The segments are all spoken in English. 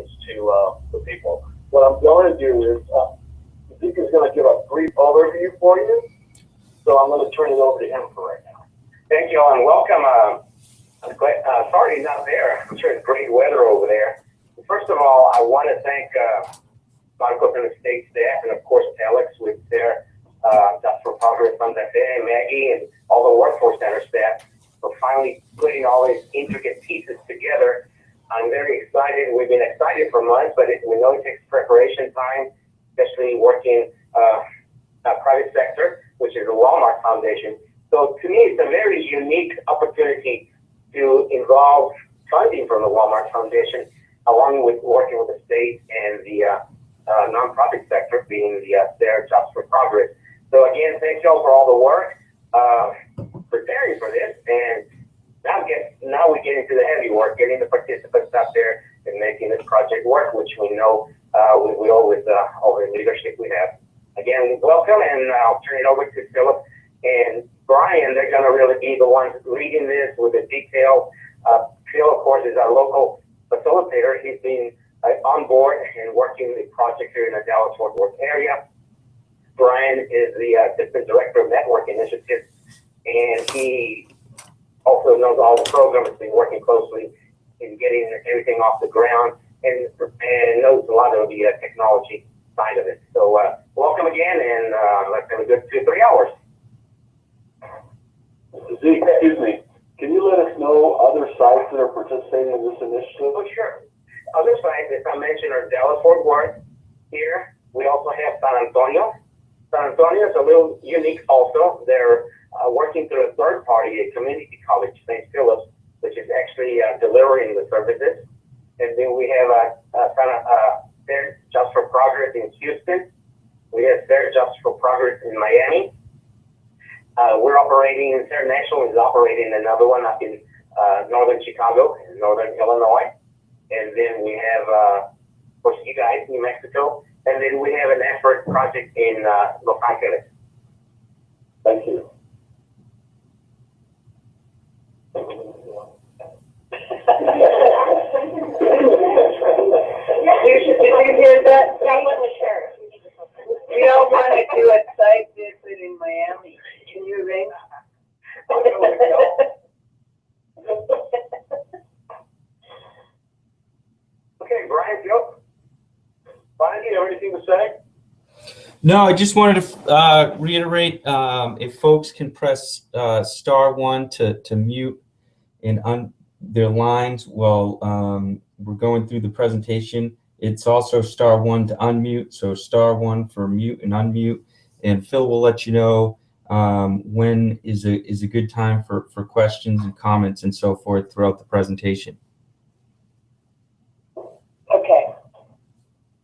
questions to the people. What I'm going to do is, Zeke is going to give a brief overview for you. So I'm going to turn it over to him for right now. Thank you, and welcome. I'm glad, sorry he's not there. I'm sure it's great weather over there. First of all, I want to thank Marcos and the state staff, and of course Alex with their Just for Progress Santa Fe, and Maggie, and all the Workforce Center staff for finally putting all these intricate pieces together. I'm very excited. We've been excited for months, but we know it takes preparation time, especially working private sector, which is the Walmart Foundation. So to me, it's a very unique opportunity to involve funding from the Walmart Foundation, along with working with the state and the nonprofit sector, being their Jobs for Progress. So again, thank you all for all the work preparing for this, and now we get into the heavy work, getting the participants out there and making this project work, which we know we owe with all the leadership we have. Again, welcome, and I'll turn it over to Philip and Brian. They're going to really be the ones leading this with the detail. Phil, of course, is our local facilitator. He's been on board and working the project here in the Dallas-Fort Worth area. Brian is the Assistant Director of Network Initiatives, and he also knows all the programs, been working closely in getting everything off the ground, and knows a lot of the technology side of it. So welcome again, and let's have a good 2-3 hours. Zeke, excuse me. Can you let us know other sites that are participating in this initiative? Oh, sure. Other sites, as I mentioned, are Dallas-Fort Worth here. We also have San Antonio. San Antonio is a little unique also. They're working through a third party, a community college, St. Philip's, which is actually delivering the services. And then we have Fair Jobs for Progress in Houston. We have Fair Jobs for Progress in Miami. We're operating, International is operating another one up in northern Chicago, in northern Illinois. And then we have, of course, you guys, New Mexico. And then we have an effort project in Los Angeles. Thank you. Did you hear that? We don't want to do a site visit in Miami. Can you ring? Okay, Brian, Phil? Brian, you have anything to say? No, I just wanted to reiterate, if folks can press *1 to mute and their lines while we're going through the presentation. It's also *1 to unmute, so *1 for mute and unmute. And Phil will let you know when is a good time for questions and comments and so forth throughout the presentation. Okay.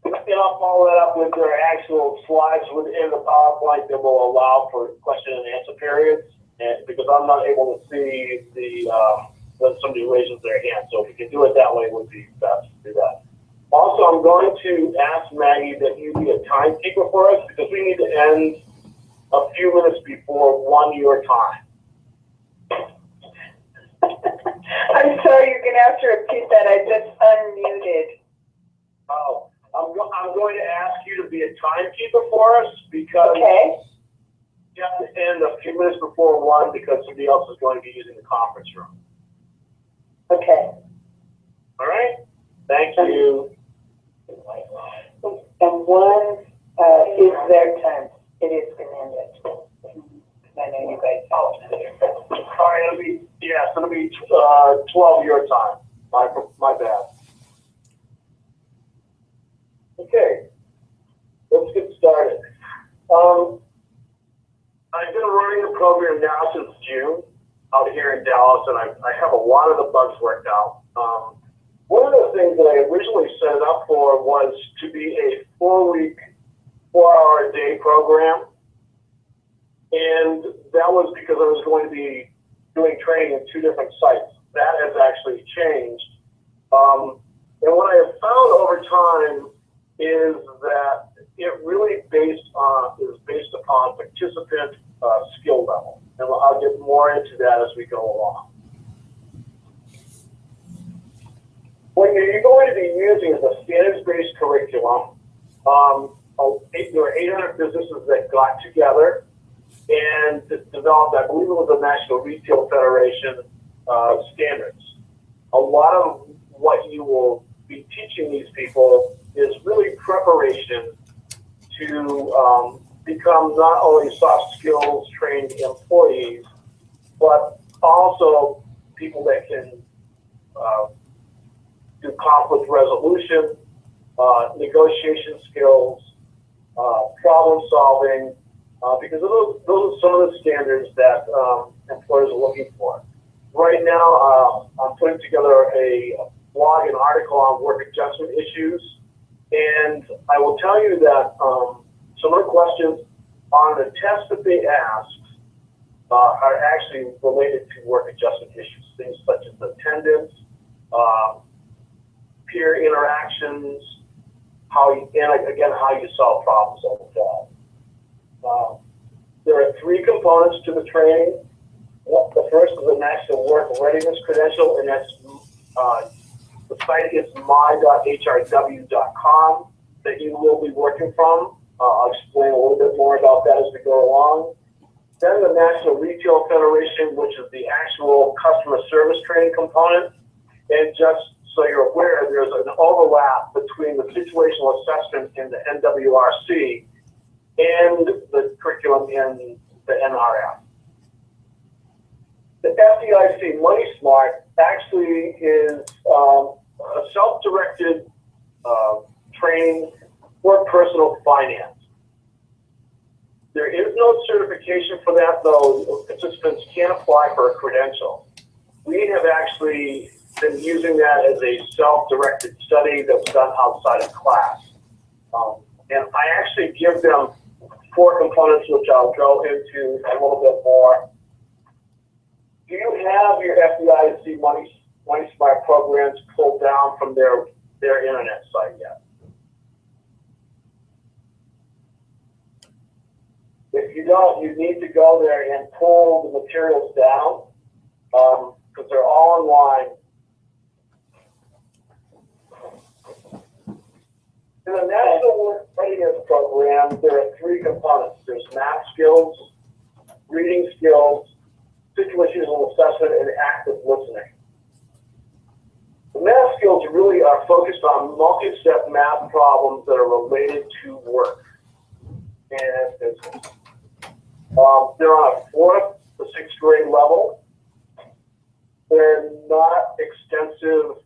And I'll follow that up with their actual slides within the PowerPoint that will allow for question and answer periods. And because I'm not able to see when somebody raises their hand, so if we can do it that way, it would be best to do that. Also, I'm going to ask Maggie that you be a timekeeper for us because we need to end a few minutes before 1 your time. I'm sorry, you're going to have to repeat that. I just unmuted. Oh, I'm going to ask you to be a timekeeper for us because Okay. you have to end a few minutes before 1 because somebody else is going to be using the conference room. Okay. All right? Thank you. And 1 is their time. It is going to end it. I know you guys all know. All right, it'll be 12 your time. My bad. Okay, let's get started. I've been running the program now since June out here in Dallas, and I have a lot of the bugs worked out. One of the things that I originally set it up for was to be a 4-week, 4-hour-a-day program. And that was because I was going to be doing training in 2 different sites. That has actually changed. And what I have found over time is that it really is based upon participant skill level. And I'll get more into that as we go along. What you're going to be using is a skill-based curriculum. There were 800 businesses that got together and developed, I believe it was the National Retail Federation standards. A lot of what you will be teaching these people is really preparation to become not only soft skills trained employees, but also people that can do conflict resolution, negotiation skills, problem solving, because those are some of the standards that employers are looking for. Right now, I'm putting together a blog and article on work adjustment issues, and I will tell you that some of the questions on the test that they asked are actually related to work adjustment issues, things such as attendance, peer interactions, how you solve problems on the job. There are 3 components to the training. The first is a National Work Readiness Credential, and that's the site is my.hrw.com that you will be working from. I'll explain a little bit more about that as we go along. Then the National Retail Federation, which is the actual customer service training component. And just so you're aware, there's an overlap between the situational assessment in the NWRC and the curriculum in the NRF. The FDIC Money Smart actually is a self-directed training for personal finance. There is no certification for that, though participants can apply for a credential. We have actually been using that as a self-directed study that was done outside of class. And I actually give them 4 components, which I'll go into a little bit more. Do you have your FDIC Money Smart programs pulled down from their internet site yet? If you don't, you need to go there and pull the materials down because they're all online. In the National Work Readiness Program, there are 3 components. There's math skills, reading skills, situational assessment, and active listening. The math skills really are focused on multi-step math problems that are related to work and business. They're on a 4th to 6th grade level. They're not extensive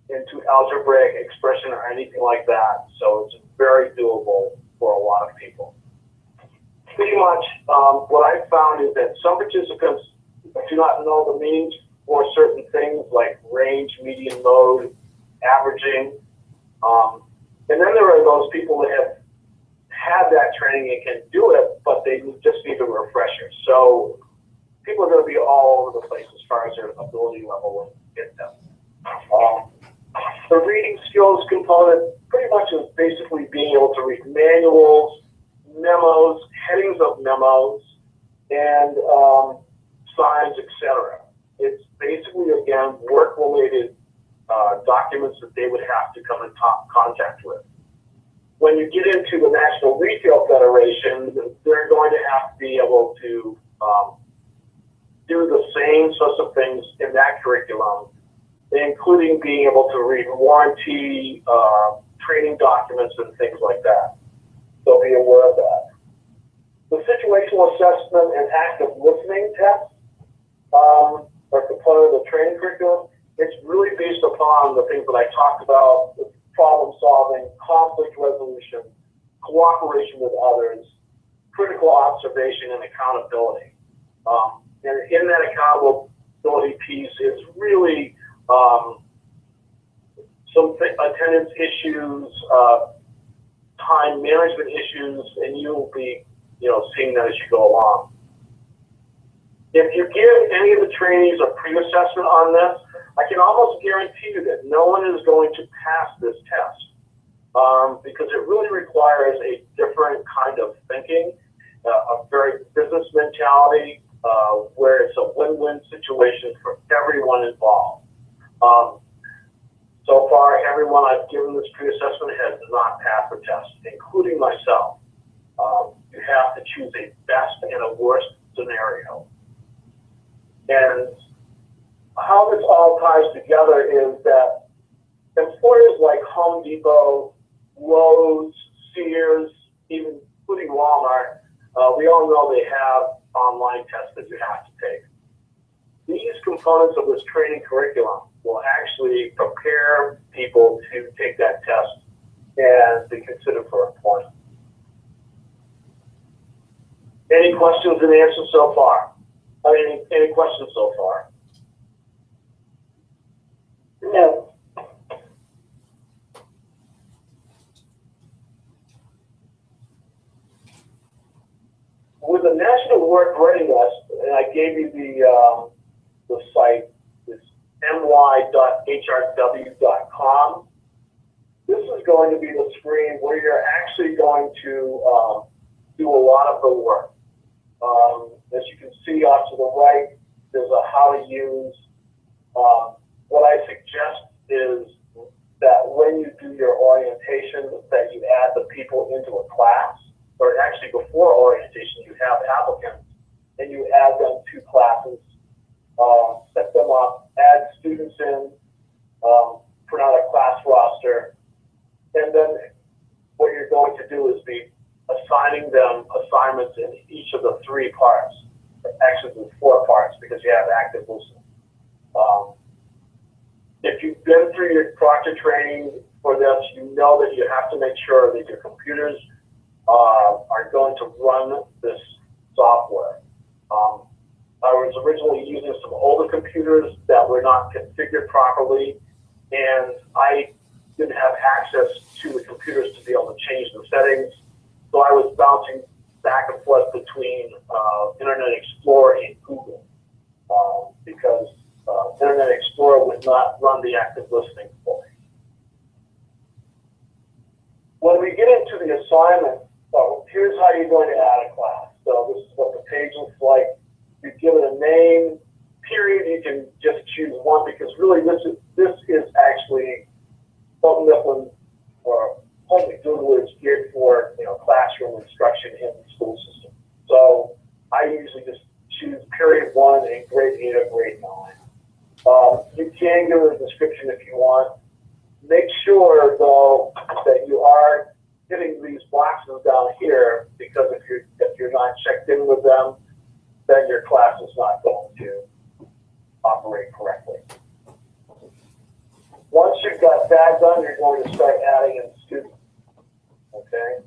into algebraic expression or anything like that, so it's very doable for a lot of people. Pretty much what I've found is that some participants do not know the meanings for certain things like range, median, mode, averaging. And then there are those people that have had that training and can do it, but they just need a refresher. So people are going to be all over the place as far as their ability level when you get them. The reading skills component pretty much is basically being able to read manuals, memos, headings of memos, and signs, etc. It's basically, again, work-related documents that they would have to come in contact with. When you get into the National Retail Federation, they're going to have to be able to do the same sorts of things in that curriculum, including being able to read warranty, training documents, and things like that. So be aware of that. The situational assessment and active listening test are component of the training curriculum. It's really based upon the things that I talked about: problem solving, conflict resolution, cooperation with others, critical observation, and accountability. And in that accountability piece is really some attendance issues, time management issues, and you'll be, seeing that as you go along. If you give any of the trainees a pre-assessment on this, I can almost guarantee you that no one is going to pass this test because it really requires a different kind of thinking, a very business mentality where it's a win-win situation for everyone involved. So far, everyone I've given this pre-assessment has not passed the test, including myself. You have to choose a best and a worst scenario. And how this all ties together is that employers like Home Depot, Lowe's, Sears, even including Walmart, we all know they have online tests that you have to take. These components of this training curriculum will actually prepare people to take that test and be considered for employment. Any questions and answers so far? Any questions so far? No. With the National Work Readiness, and I gave you the site, it's my.hrw.com. This is going to be the screen where you're actually going to do a lot of the work. As you can see off to the right, there's a how to use. What I suggest is that when you do your orientation, that you add the people into a class, or actually before orientation, you have applicants and you add them to classes, set them up, add students in, print out a class roster, and then what you're going to do is be assigning them assignments in each of the 3 parts. Actually, there's 4 parts because you have active listening. If you've been through your proctor training for this, you know that you have to make sure that your computers are going to run this software. I was originally using some older computers that were not configured properly, and I didn't have access to the computers to be able to change the settings. So I was bouncing back and forth between Internet Explorer and Google because Internet Explorer would not run the active listening for me. When we get into the assignment, here's how you're going to add a class. So this is what the page looks like. You give it a name, period. You can just choose one because really this is actually Home Mifflin or Home McDougall is geared for classroom instruction in the school system. So I usually just choose period 1 and grade 8 or grade 9. You can give it a description if you want. Make sure though that you are hitting these boxes down here because if you're not checked in with them, then your class is not going to operate correctly. Once you've got that done, you're going to start adding in students. Okay.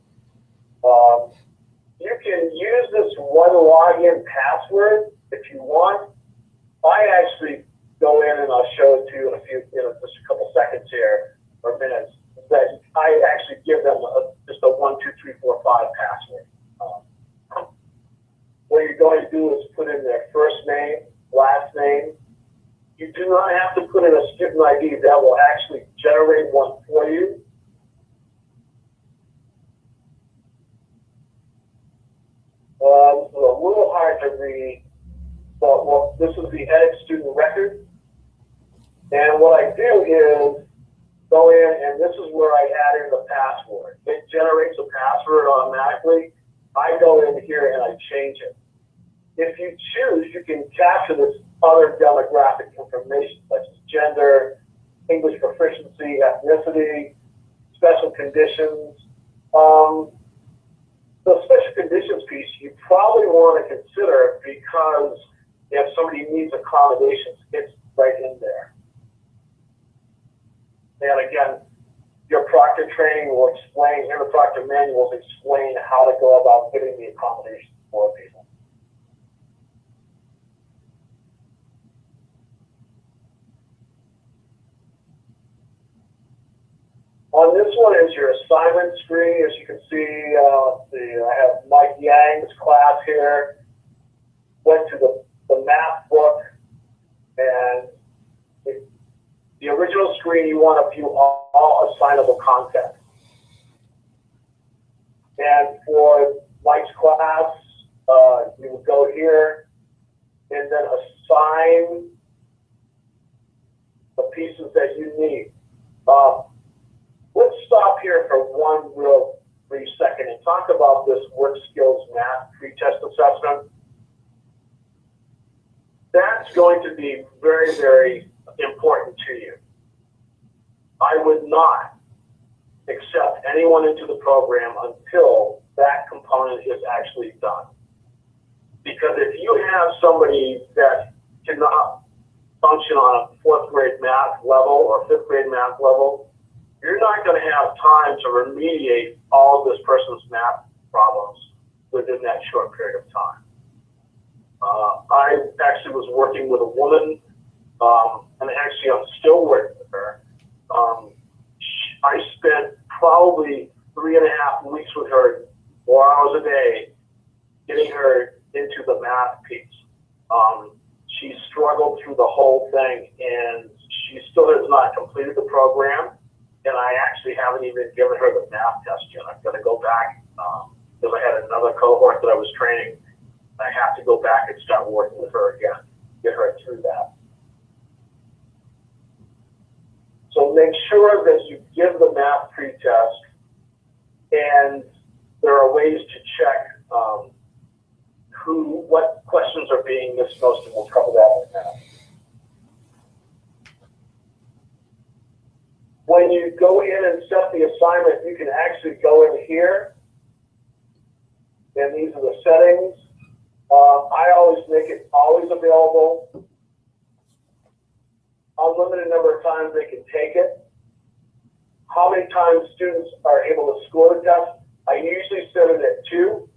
You can use this one login password if you want. I actually go in and I'll show it to you in just a couple seconds here or minutes. That I actually give them just a 1, 2, 3, 4, 5 password. What you're going to do is put in their first name, last name. You do not have to put in a student ID. That will actually generate one for you. This is a little hard to read, but this is the edit student record. And what I do is go in, and this is where I add in the password. It generates a password automatically. I go in here and I change it. If you choose, you can capture this other demographic information such as gender, English proficiency, ethnicity, special conditions. The special conditions piece you probably want to consider because if somebody needs accommodations, it's right in there. And again, your proctor training will explain, and the proctor manuals explain how to go about getting the accommodations for people. On this one is your assignment screen. As you can see, I have Mike Yang's class here. Went to the math book, and the original screen, you want to view all assignable content. And for Mike's class, you would go here and then assign the pieces that you need. Let's stop here for one real brief second and talk about this work skills math pre-test assessment. That's going to be very, very important to you. I would not accept anyone into the program until that component is actually done. Because if you have somebody that cannot function on a 4th grade math level or 5th grade math level, you're not going to have time to remediate all of this person's math problems within that short period of time. I actually was working with a woman, and actually I'm still working with her. I spent probably 3.5 weeks with her, 4 hours a day, getting her into the math piece. She struggled through the whole thing, and she still has not completed the program, and I actually haven't even given her the math test yet. I'm going to go back, because I had another cohort that I was training. I have to go back and start working with her again, get her through that. So make sure that you give the math pre-test, and there are ways to check what questions are being missed most, and we'll cover that right now. When you go in and set the assignment, you can actually go in here, and these are the settings. I always make it always available. Unlimited number of times they can take it. How many times students are able to score the test? I usually set it at 2.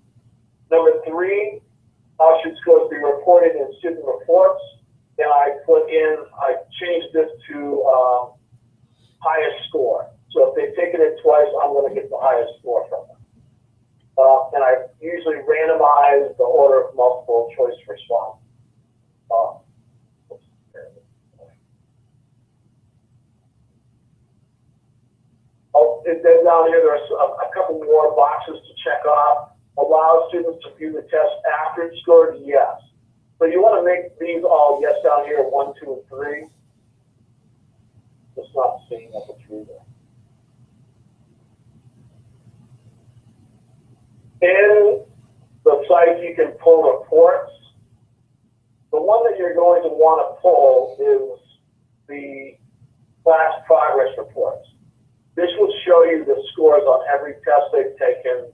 Number 3, how should scores be reported in student reports? And I changed this to highest score. So if they've taken it twice, I'm going to get the highest score from them. And I usually randomize the order of multiple choice response. And then down here, there's a couple more boxes to check off. Allow students to view the test after it's scored, yes. So you want to make these all yes down here, 1, 2, and 3. Just not seeing number 3 there. In the site, you can pull reports. The one that you're going to want to pull is the class progress reports. This will show you the scores on every test they've taken.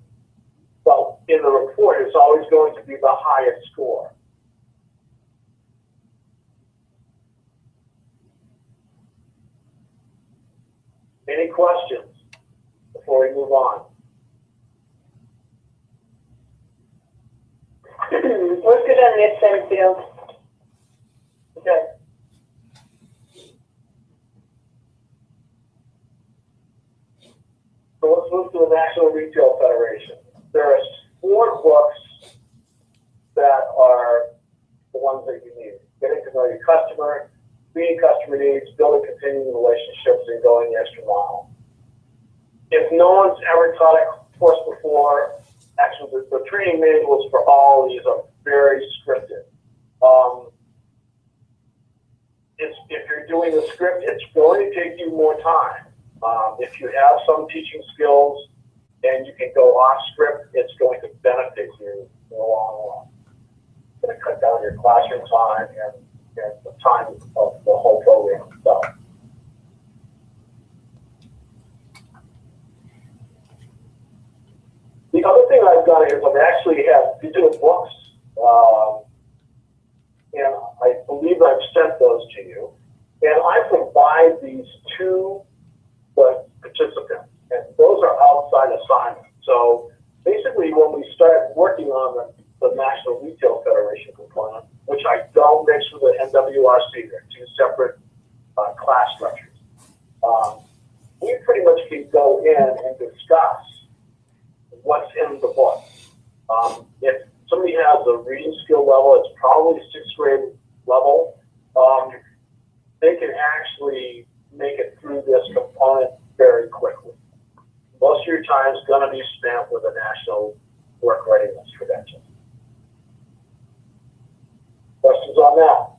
Well, in the report, it's always going to be the highest score. Any questions before we move on? We're good on this end, Field. Okay. So let's move to the National Retail Federation. There are 4 books that are the ones that you need. Getting to know your customer, meeting customer needs, building continuing relationships, and going the extra mile. If no one's ever taught a course before, actually the training manuals for all of these are very scripted. If you're doing the script, it's going to take you more time. If you have some teaching skills and you can go off script, it's going to benefit you in the long run. It's going to cut down your classroom time and the time of the whole program itself. The other thing I've done is I've actually have digital books, and I believe I've sent those to you. And I provide these to the participants, and those are outside assignments. So basically, when we start working on the National Retail Federation component, which I don't mix with the NWRC, they're 2 separate class structures. We pretty much can go in and discuss what's in the book. If somebody has a reading skill level, it's probably 6th grade level, they can actually make it through this component very quickly. Most of your time is going to be spent with a national work readiness credential. Questions on that?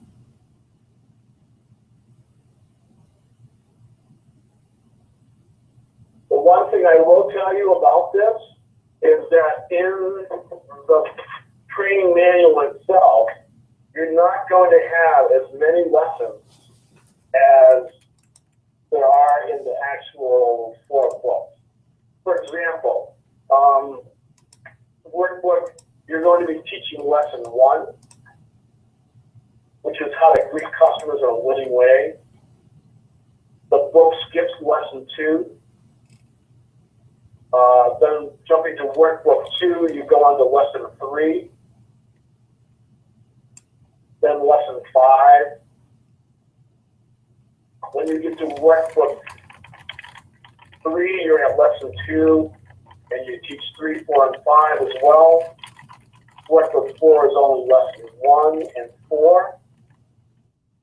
one thing I will tell you about this is that in the training manual itself, you're not going to have as many lessons as there are in the actual 4 books. For example, workbook, you're going to be teaching lesson 1, which is how to greet customers in a winning way. The book skips lesson 2. Then jumping to workbook 2, you go on to lesson 3. Then lesson 5. When you get to workbook 3, you're at lesson 2, and you teach 3, 4, and 5 as well. Workbook 4 is only lesson 1 and 4,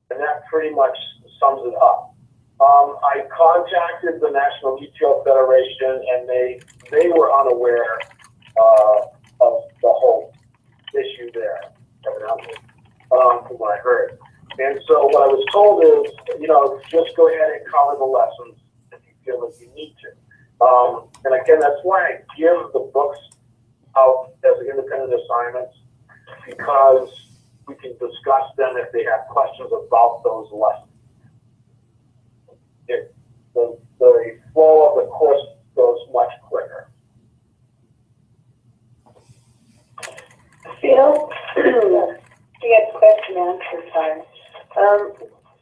and that pretty much sums it up. I contacted the National Retail Federation, and they were unaware of the whole issue there, evidently, from what I heard. And so what I was told is, just go ahead and cover the lessons if you feel that you need to. And again, that's why I give the books out as independent assignments, because we can discuss them if they have questions about those lessons. The flow of the course goes much quicker. Phil, we have question answer time.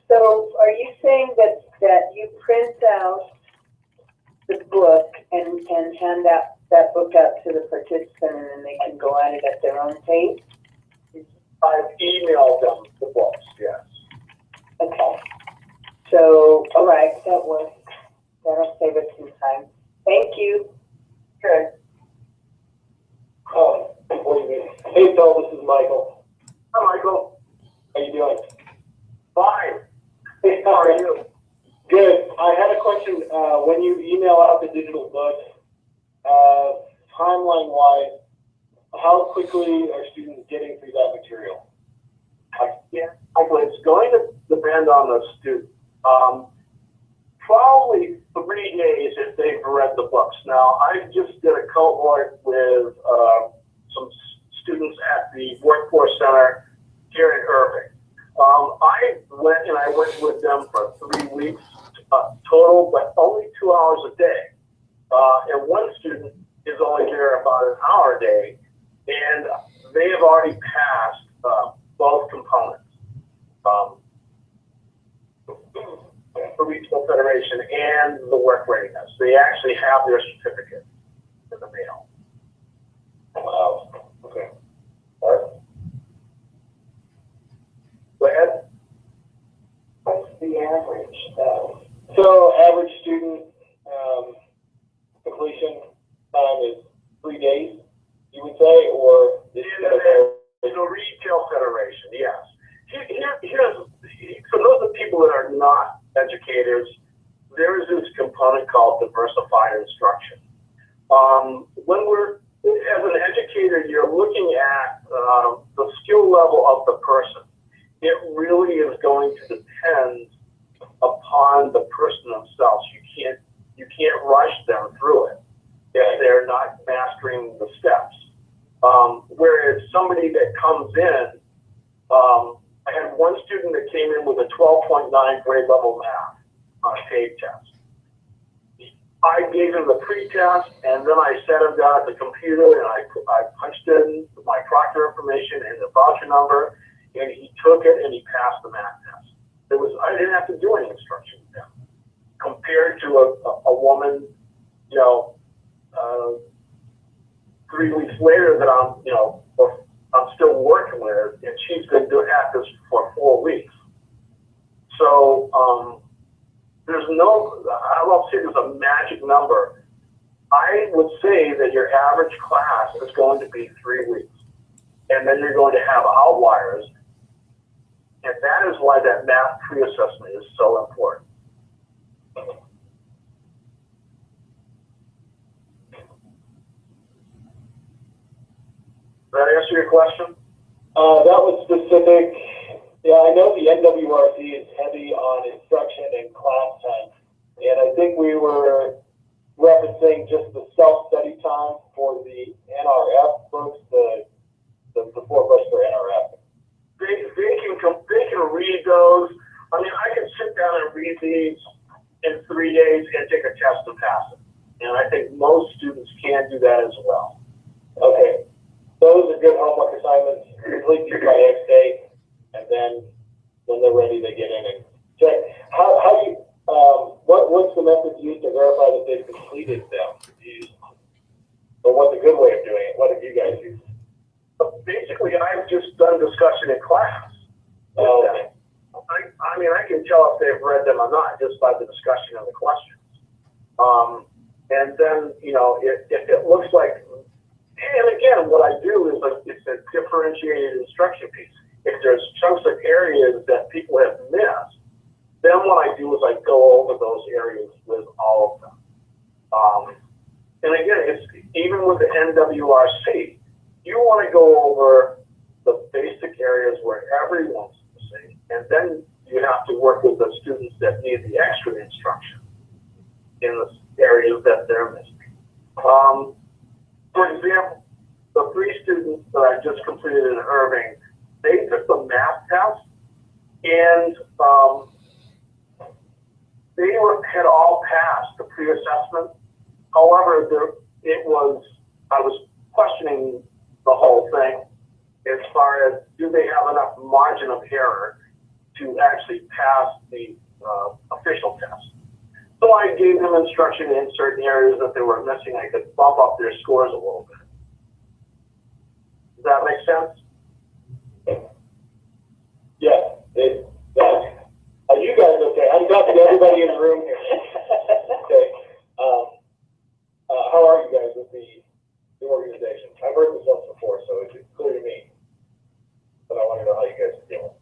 So are you saying that you print out the book and hand that book out to the participant, and then they can go at it at their own pace? I've emailed them the books, yes. Okay. So, all right, that works. That'll save us some time. Thank you. Okay. Hey, Phil, this is Michael. Hi, Michael. How you doing? Fine. Hey, How are you? Good. I had a question. When you email out the digital book, timeline-wise, how quickly are students getting through that material? Yeah, it's going to depend on the student. Probably 3 days if they've read the books. Now, I just did a cohort with some students at the Workforce Center here in Irving. I went with them for 3 weeks total, but only 2 hours a day. And one student is only there about an hour a day, and they have already passed both components. The Retail Federation and the work readiness. They actually have their certificate in the mail. Wow. Okay. All right. Go ahead. What's the average, though? So, average student completion time is 3 days, you would say, or is The Retail Federation, yes. Here's for those of people that are not educators, there is this component called diversified instruction. When we're, as an educator, you're looking at the skill level of the person. It really is going to depend upon the person themselves. You can't rush them through it if they're not mastering the steps. Whereas somebody that comes in, I had one student that came in with a 12.9 grade level math on a TABE test. I gave him the pre-test, and then I sat him down at the computer, and I punched in my proctor information and the voucher number, and he took it and he passed the math test. I didn't have to do any instruction with him. Compared to a woman, 3 weeks later that I'm still working with her, and she's been at this for 4 weeks. So I won't say there's a magic number. I would say that your average class is going to be 3 weeks. And then you're going to have outliers. And that is why that math pre-assessment is so important. Did that answer your question? That was specific. Yeah, I know the NWRC is heavy on instruction and class time, and I think we were referencing setting just the self-study time for the NRF folks, the 4 books for NRF. They can read those. I mean, I can sit down and read these in 3 days and take a test and pass it. And I think most students can do that as well. Okay, those are good homework assignments. Complete these by X day, and then when they're ready, they get in and check. How do you? What's the method used to verify that they've completed them? Or what's a good way of doing it? What have you guys used? Basically, I've just done discussion in class. Oh, okay. I mean, I can tell if they've read them or not just by the discussion of the questions. And then, you know, if it looks like, and again, what I do is it's a differentiated instruction piece. If there's chunks of areas that people have missed, then what I do is I go over those areas with all of them. And again, it's even with the NWRC, you want to go over the basic areas where everyone's missing, and then you have to work with the students that need the extra instruction in the areas that they're missing. For example, the 3 students that I just completed in Irving, they took the math test, and they had all passed the pre-assessment. However, I was questioning the whole thing as far as, do they have enough margin of error to actually pass the official test. So I gave them instruction in certain areas that they were missing. I could bump up their scores a little bit. Does that make sense? Yeah, it does. Are you guys okay? I'm talking to everybody in the room here. Okay. How are you guys with the organization? I've heard this once before, so it's clear to me. But I want to know how you guys are doing.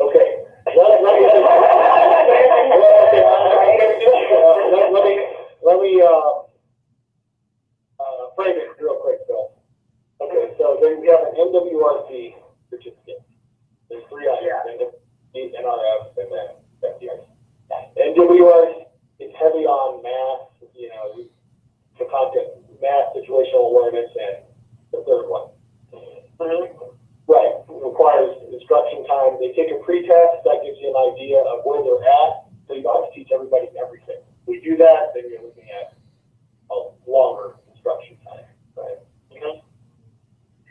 Okay. Let me frame it real quick, Bill. Okay, so then we have an NWRC certificate. There's 3 items, NRF, and then FDRC. NWRC is heavy on math, you know, the content, math, situational awareness, and the third one. Right, requires instruction time. They take a pre-test, that gives you an idea of where they're at, so you don't have to teach everybody everything. If we do that, then you're looking at a longer instruction time, right?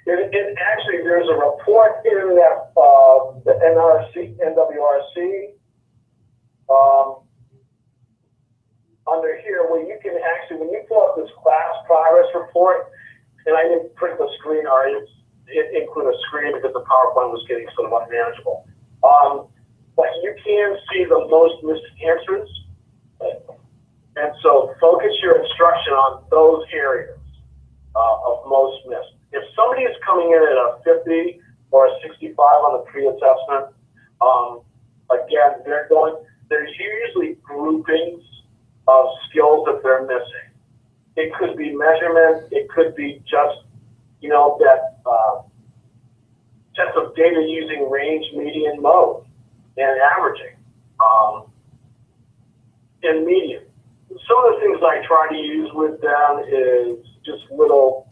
And actually, there's a report in that the NWRC under here where you can actually, when you pull up this class progress report, and I didn't print the screen or it include a screen because the PowerPoint was getting sort of unmanageable. But you can see the most missed answers, and so focus your instruction on those areas of most missed. If somebody is coming in at a 50 or a 65 on the pre-assessment, again, there's usually groupings of skills that they're missing. It could be measurement, it could be just, you know, that sets of data using range, median, mode, and averaging, and median. Some of the things I try to use with them is just little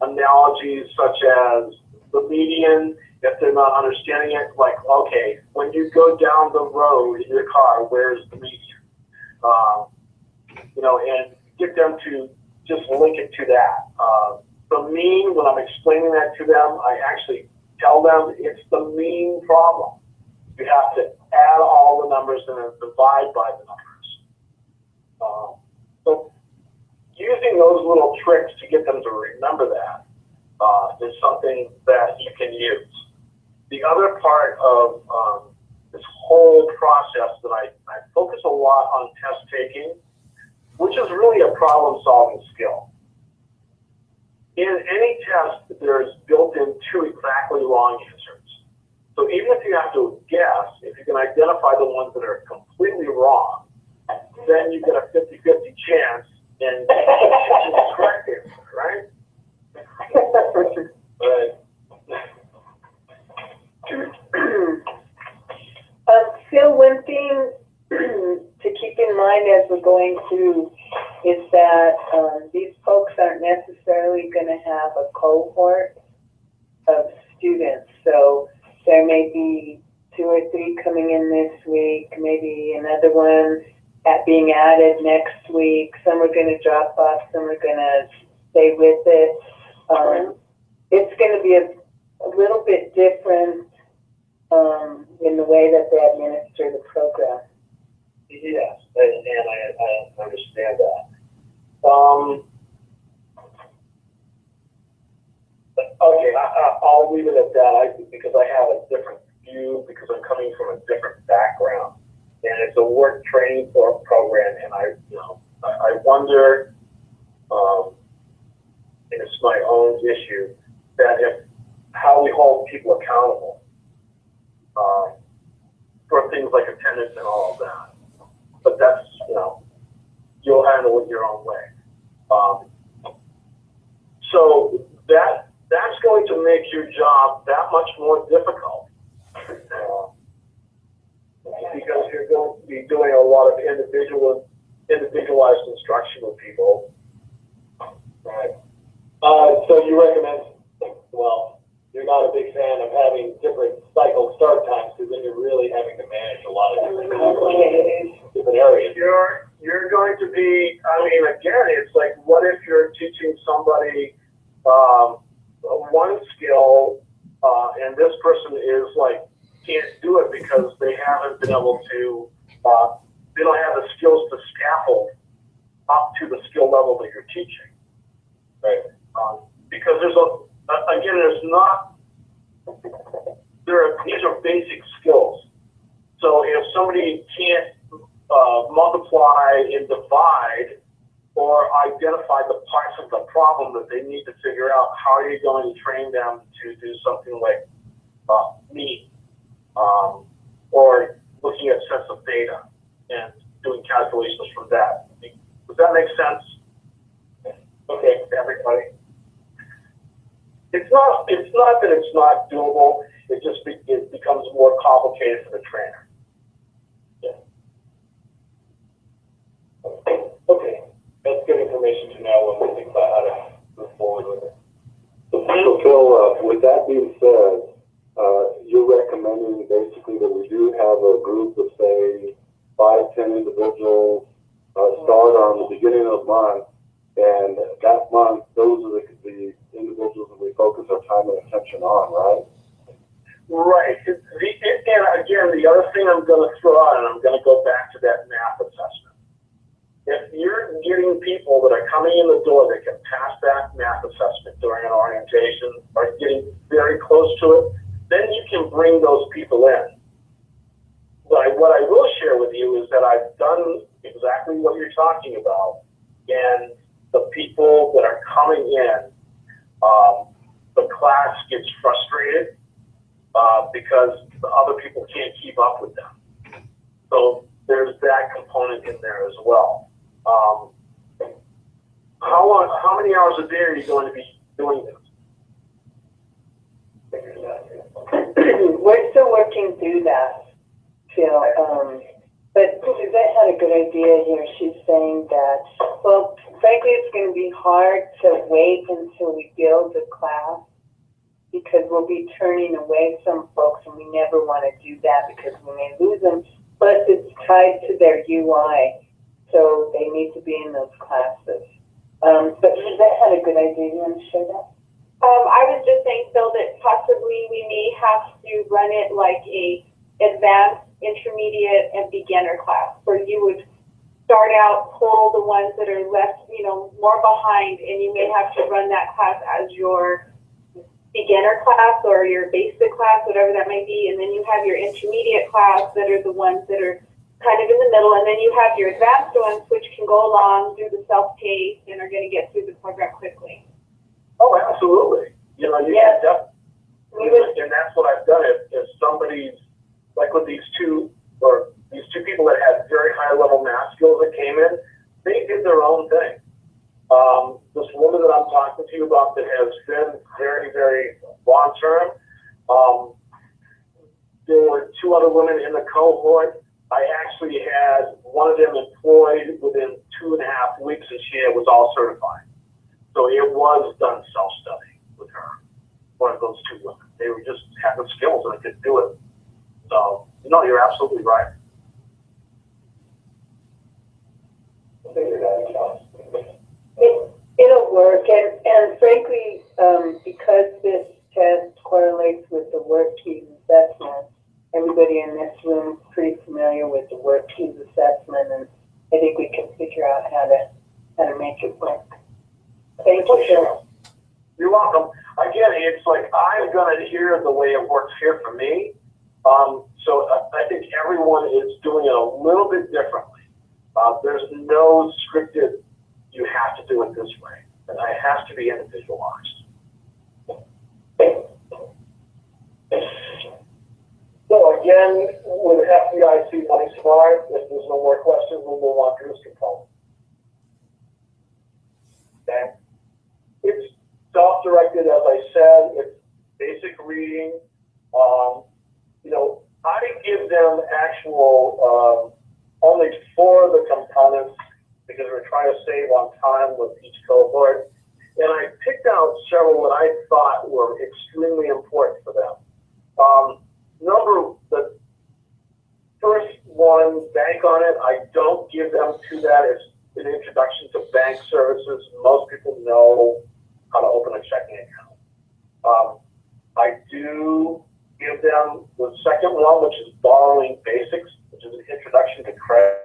analogies such as the median, if they're not understanding it, like, okay, when you go down the road in your car, where's the median? You know, and get them to just link it to that. The mean, when I'm explaining that to them, I actually tell them it's the mean problem. You have to add all the numbers and then divide by the numbers. So using those little tricks to get them to remember that is something that you can use. The other part of this whole process that I focus a lot on test taking, which is really a problem-solving skill. In any test, there's built-in 2 exactly wrong answers. So even if you have to guess, if you can identify the ones that are completely wrong, then you get a 50-50 chance in the correct answer, right? Phil, one thing to keep in mind as we're going through is that these folks aren't necessarily going to have a cohort of students. So there may be 2 or 3 coming in this week, maybe another one being added next week. Some are going to drop off, some are going to stay with it. It's going to be a little bit different in the way that they administer the program. Yes, and I understand that. Okay, I'll leave it at that because I have a different view because I'm coming from a different background. And it's a work training program, and I wonder, and it's my own issue, that how we hold people accountable for things like attendance and all of that. But that's, you'll handle it your own way. So that's going to make your job that much more difficult. Because you're going to be doing a lot of individualized instruction with people. Right. So you recommend, well, you're not a big fan of having different cycle start times because then you're really having to manage a lot of different areas. You're going to be, again, it's like, what if you're teaching somebody one skill and this person is like, can't do it because they haven't been able to, they don't have the skills to scaffold up to the skill level that you're teaching. Right. Because these are basic skills. So if somebody can't multiply and divide or identify the parts of the problem that they need to figure out, how are you going to train them to do something like meat? Or looking at sets of data and doing calculations from that. Does that make sense? Okay, to everybody. It's not that it's not doable. It becomes more complicated for the trainer. Yeah. Okay, that's good information to know when we think about how to move forward with it. So Phil, with that being said, you're recommending basically that we do have a group of, say, 5, 10 individuals start on the beginning of the month, and that month, those are the individuals that we focus our time and attention on, right? Right. And again, the other thing I'm going to throw out, and I'm going to go back to that math assessment. If you're getting people that are coming in the door that can pass that math assessment during an orientation or getting very close to it, then you can bring those people in. But what I will share with you is that I've done exactly what you're talking about, and the people that are coming in, the class gets frustrated because the other people can't keep up with them. So there's that component in there as well. How many hours a day are you going to be doing this? We're still working through that, Phil. But Suzette had a good idea here. She's saying that, well, frankly, it's going to be hard to wait until we build a class because we'll be turning away some folks, and we never want to do that because we may lose them. Plus, it's tied to their UI, so they need to be in those classes. But Suzette had a good idea. You want to share that? I was just saying, Phil, that possibly we may have to run it like a advanced, intermediate, and beginner class, where you would start out, pull the ones that are less, more behind, and you may have to run that class as your beginner class or your basic class, whatever that may be, and then you have your intermediate class that are the ones that are kind of in the middle, and then you have your advanced ones which can go along, do the self-paced, and are going to get through the program quickly. Oh, absolutely. You can definitely, and that's what I've done. If somebody's, like with these two people that had very high level math skills that came in, they did their own thing. This woman that I'm talking to you about that has been very, very long term, there were 2 other women in the cohort. I actually had one of them employed within 2.5 weeks, and she was all certified. So it was done self-study with her. One of those two women. They were just had the skills and they could do it. So, no, you're absolutely right. It'll work, and frankly, because this test correlates with the work team assessment, everybody in this room is pretty familiar with the work team assessment, and I think we can figure out how to make it work. Thank you, Cheryl. You're welcome. Again, it's like I'm going to hear the way it works here for me. So I think everyone is doing it a little bit differently. There's no scripted, you have to do it this way. And it has to be individualized. So again, with FDIC Money Smart, if there's no more questions, we'll move on to this component. Okay. It's self-directed, as I said. It's basic reading. You know, I give them actual only 4 of the components because we're trying to save on time with each cohort. And I picked out several that I thought were extremely important for them. The first one, bank on it, I don't give them to that. It's an introduction to bank services. Most people know how to open a checking account. I do give them the second one, which is borrowing basics, which is an introduction to credit.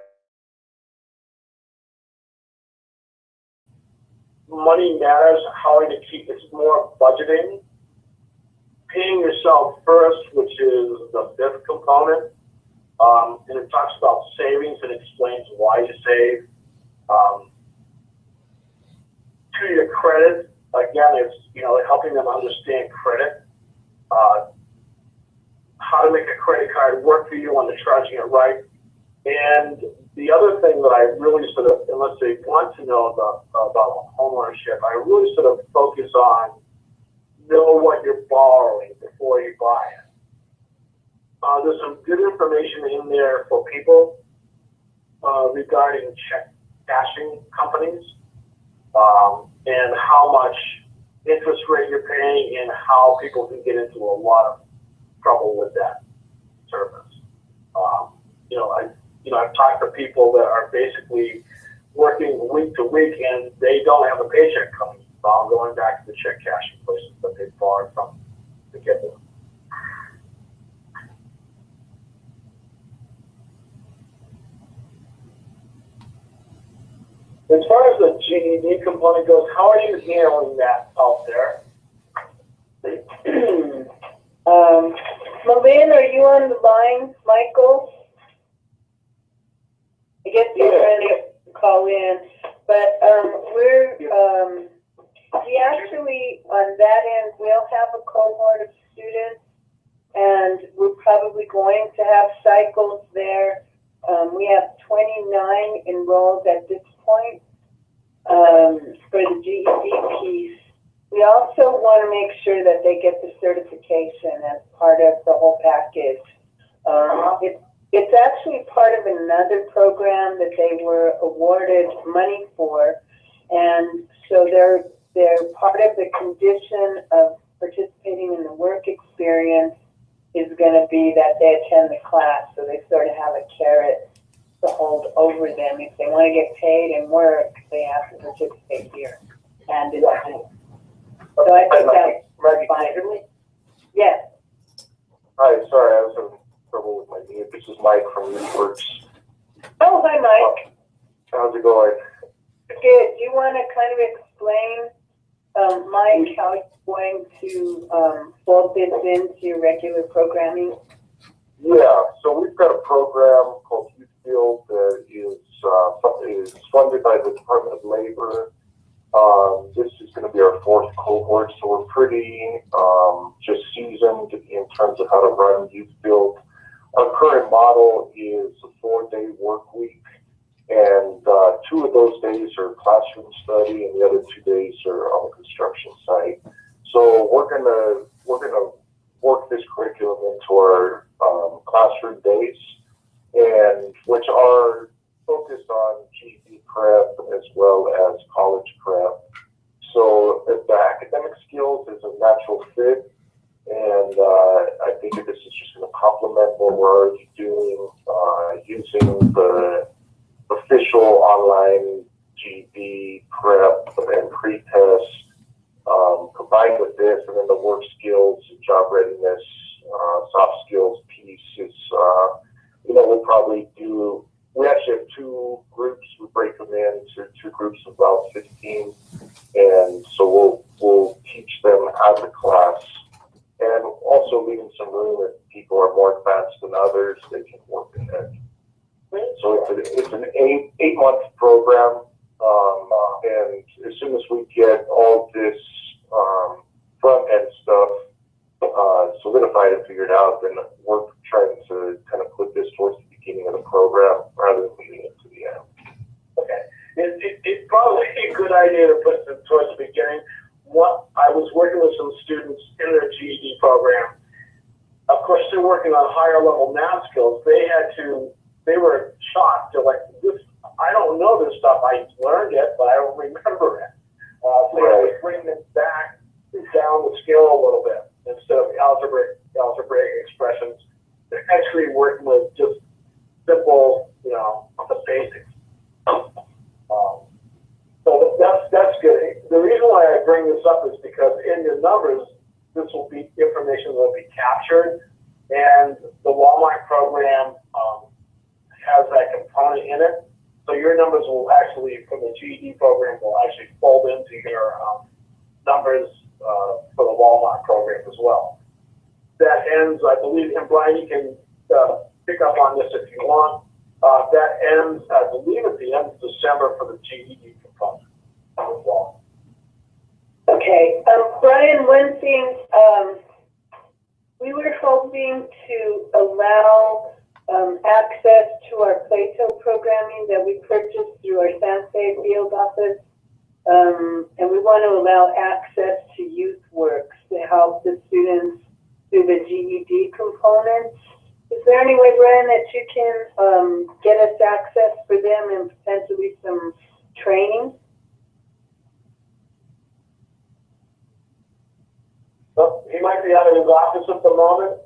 Money matters, how to keep, it's more budgeting. Paying yourself first, which is the 5th component. And it talks about savings and explains why you save. To your credit, again, it's, you know, helping them understand credit. How to make a credit card work for you when they're charging it right. And the other thing that I really sort of, unless they want to know about homeownership, I really sort of focus on know what you're borrowing before you buy it. There's some good information in there for people regarding check cashing companies and how much interest rate you're paying and how people can get into a lot of trouble with that service. I've talked to people that are basically working week to week and they don't have a paycheck coming. So I'm going back to the check cashing places that they borrowed from to get them. As far as the GED component goes, how are you handling that out there? Malin, are you on the line, Michael? I guess you're trying to call in, but we actually, on that end, will have a cohort of students, and we're probably going to have cycles there. We have 29 enrolled at this point for the GED piece. We also want to make sure that they get the certification as part of the whole package. It's actually part of another program that they were awarded money for, and so they're part of the condition of participating in the work experience is going to be that they attend the class, so they sort of have a carrot to hold over them. If they want to get paid and work, they have to participate here and in school. So I think that's fine. Yes. Hi, sorry, I was having trouble with my mute. This is Mike from Networks. Oh, hi, Mike. How's it going? Good. Do you want to kind of explain, Mike, how you're going to fold this into your regular programming? Yeah, so we've got a program called Youth Field that is funded by the Department of Labor. This is going to be our 4th cohort, so we're pretty just seasoned in terms of how to run Youth Field. Our current model is a 4-day work week, and 2 of those days are classroom study, and the other 2 days are on the construction site. So we're gonna work this curriculum into our classroom days, and which are focused on GED prep as well as college prep. So the academic skills is a natural fit, and I think that this is just going to complement what we're already doing, using the official online GED prep and pre-test, combined with this, and then the work skills, job readiness, soft skills piece is, we'll probably do, we actually have two groups. We break them into two groups of about 15, and so we'll teach them as a class, and also leaving some room if people are more advanced than others, they can work ahead. So it's an 8-month program, and as soon as we get all this front end stuff solidified and figured out, then we're trying to kind of put this towards the beginning of the program rather than leading it to the end. Okay. It's probably a good idea to put it towards the beginning. I was working with some students in their GED program. Of course, they're working on higher level math skills. They were shocked. They're like, I don't know this stuff. I learned it, but I don't remember it. So I was bringing it back down the scale a little bit. Instead of algebraic expressions, they're actually working with just simple, the basics. So that's good. The reason why I bring this up is because in your numbers, this will be information that will be captured, and the Walmart program has that component in it. So your numbers will actually, from the GED program, will actually fold into your numbers for the Walmart program as well. That ends, I believe, and Brian, you can pick up on this if you want. That ends, I believe, at the end of December for the GED component as well. Okay, Brian, one thing, we were hoping to allow access to our Plato programming that we purchased through our San Fe field office, and we want to allow access to YouthWorks to help the students through the GED components. Is there any way, Brian, that you can get us access for them and potentially some training? Well, he might be out of his office at the moment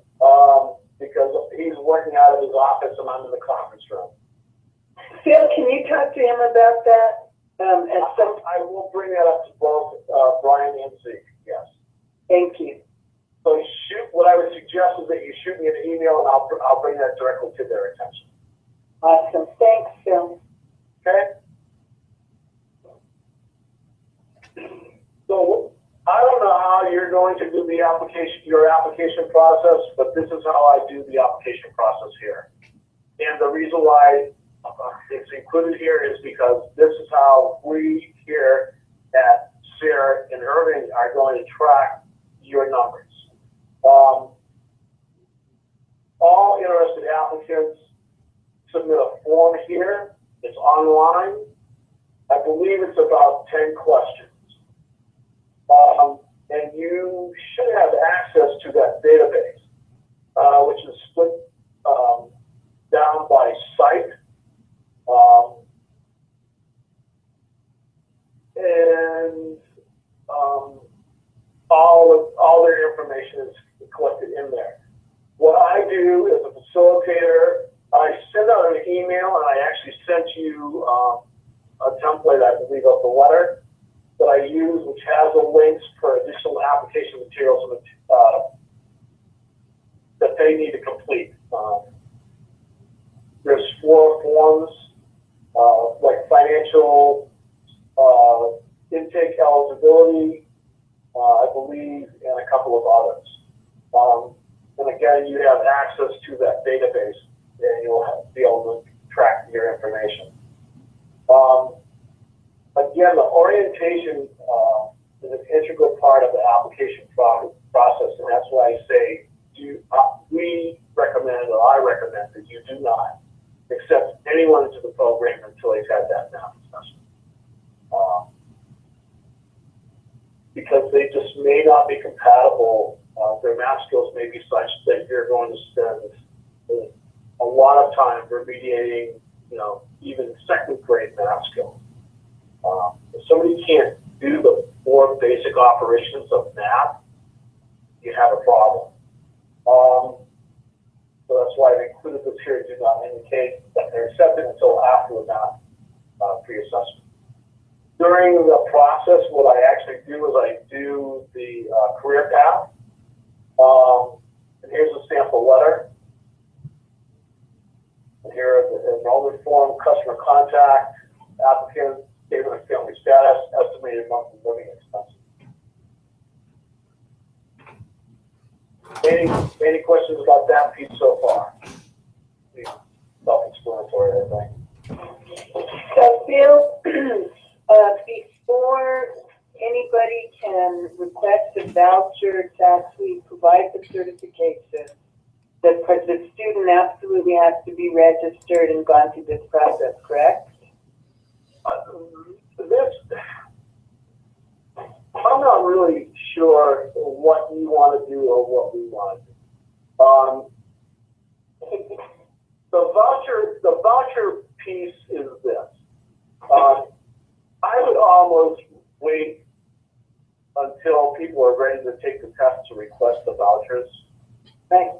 because he's working out of his office and I'm in the conference room. Phil, can you talk to him about that? I will bring that up to both Brian and Zeke, yes. Thank you. So what I would suggest is that you shoot me an email and I'll bring that directly to their attention. Awesome. Thanks, Phil. Okay? So I don't know how you're going to do your application process, but this is how I do the application process here. And the reason why it's included here is because this is how we here at SARE in Irving are going to track your numbers. All interested applicants submit a form here. It's online. I believe it's about 10 questions. And you should have access to that database, which is split down by site. And all their information is collected in there. What I do as a facilitator, I send out an email, and I actually sent you a template, I believe, of the letter that I use, which has the links for additional application materials that they need to complete. There's 4 forms, like financial intake eligibility, I believe, and a couple of others. And again, you have access to that database, and you'll be able to track your information. Again, the orientation is an integral part of the application process, and that's why I say we recommend, or I recommend, that you do not accept anyone into the program until he's had that math assessment. Because they just may not be compatible. Their math skills may be such that you're going to spend a lot of time remediating, even second grade math skills. If somebody can't do the 4 basic operations of math, you have a problem. So that's why I included this here. Do not indicate that they're accepted until after the math pre-assessment. During the process, what I actually do is I do the career path. And here's a sample letter. And here are the enrollment form, customer contact, applicant, statement of family status, estimated monthly living expenses. Any questions about that piece so far? Self-explanatory, I think. So Bill, before anybody can request a voucher to actually provide the certification, the student absolutely has to be registered and gone through this process, correct? I'm not really sure what you want to do or what we want to do. The voucher piece is this. I would almost wait until people are ready to take the test to request the vouchers. Right.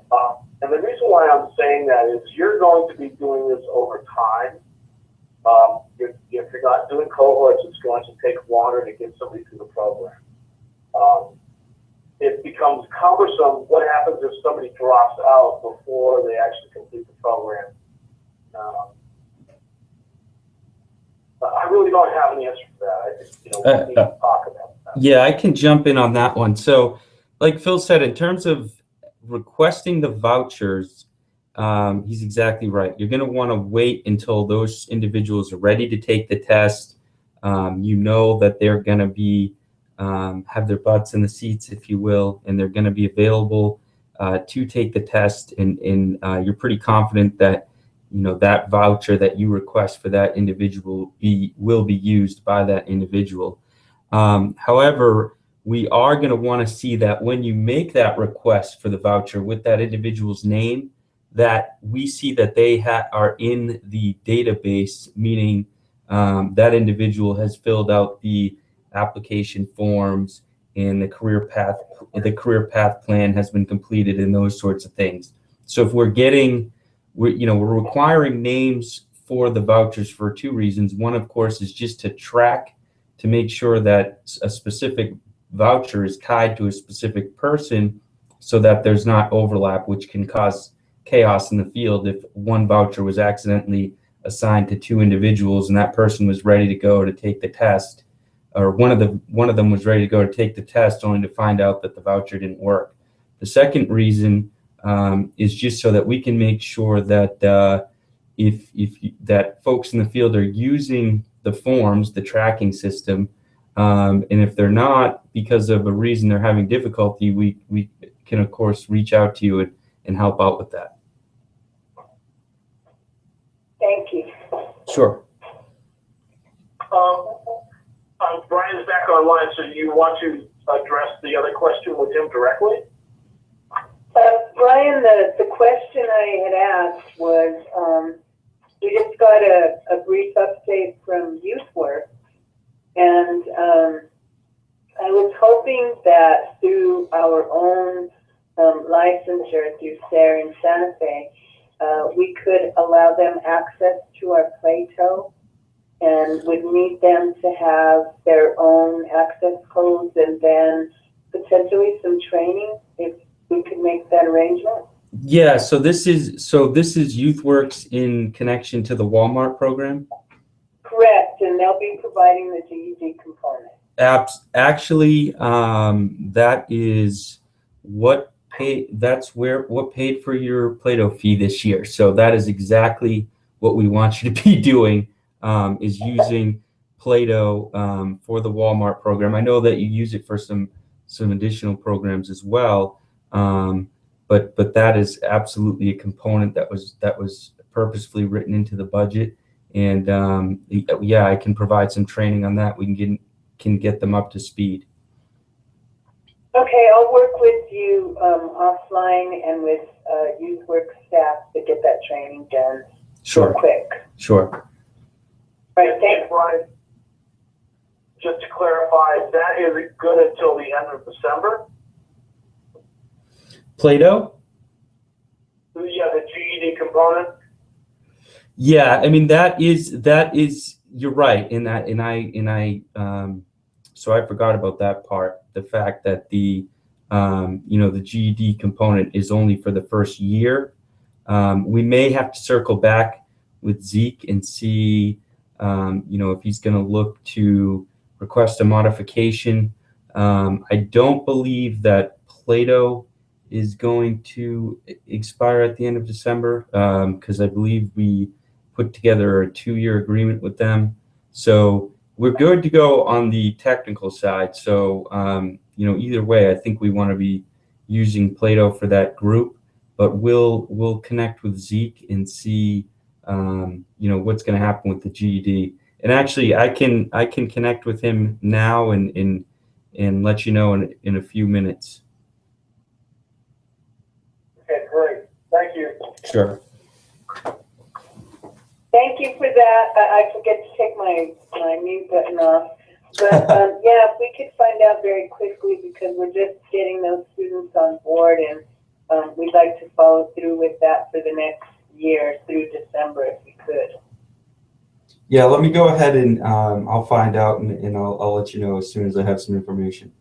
And the reason why I'm saying that is you're going to be doing this over time. If you're not doing cohorts, it's going to take longer to get somebody through the program. It becomes cumbersome. What happens if somebody drops out before they actually complete the program? I really don't have an answer for that. I just, we need to talk about that. Yeah, I can jump in on that one. So, like Phil said, in terms of requesting the vouchers, he's exactly right. You're going to want to wait until those individuals are ready to take the test. That they're going to be have their butts in the seats, if you will, and they're going to be available to take the test. And you're pretty confident that that voucher that you request for that individual will be used by that individual. However, we are going to want to see that when you make that request for the voucher with that individual's name, that we see that they are in the database, meaning that individual has filled out the application forms and the career path plan has been completed and those sorts of things. So if we're requiring names for the vouchers for 2 reasons. One, of course, is just to track, to make sure that a specific voucher is tied to a specific person so that there's not overlap, which can cause chaos in the field if one voucher was accidentally assigned to 2 individuals and that person was ready to go to take the test, or one of them was ready to go to take the test only to find out that the voucher didn't work. The second reason is just so that we can make sure that that folks in the field are using the forms, the tracking system, and if they're not, because of a reason they're having difficulty, we can of course reach out to you and help out with that. Thank you. Sure. Brian's back online, so you want to address the other question with him directly? Brian, the question I had asked was, we just got a brief update from YouthWorks, and I was hoping that through our own licensure through SARE in Santa Fe, we could allow them access to our Plato and would need them to have their own access codes and then potentially some training if we could make that arrangement. Yeah, so this is YouthWorks in connection to the Walmart program? Correct, and they'll be providing the GED component. Actually, that is what paid for your Plato fee this year. So that is exactly what we want you to be doing, is using Plato for the Walmart program. I know that you use it for some additional programs as well, but that is absolutely a component that was purposefully written into the budget. And yeah, I can provide some training on that. We can get them up to speed. Okay, I'll work with you offline and with youth work staff to get that training done Sure. real quick. Sure. Right, thanks. Brian, just to clarify, that is good until the end of December? Play-Doh? Yeah, the GED component? Yeah, I mean that is you're right in that, so I forgot about that part. The fact that the the GED component is only for the first year. We may have to circle back with Zeke and see if he's going to look to request a modification. I don't believe that Play-Doh is going to expire at the end of December because I believe we put together a 2-year agreement with them. So we're good to go on the technical side. So, either way, I think we want to be using Play-Doh for that group, but we'll connect with Zeke and see, what's going to happen with the GED. And actually, I can connect with him now and let you know in a few minutes. Okay, great. Thank you. Sure. Thank you for that. I forget to take my mute button off. But yeah, if we could find out very quickly because we're just getting those students on board and we'd like to follow through with that for the next year through December if we could. Yeah, let me go ahead and I'll find out and I'll let you know as soon as I have some information.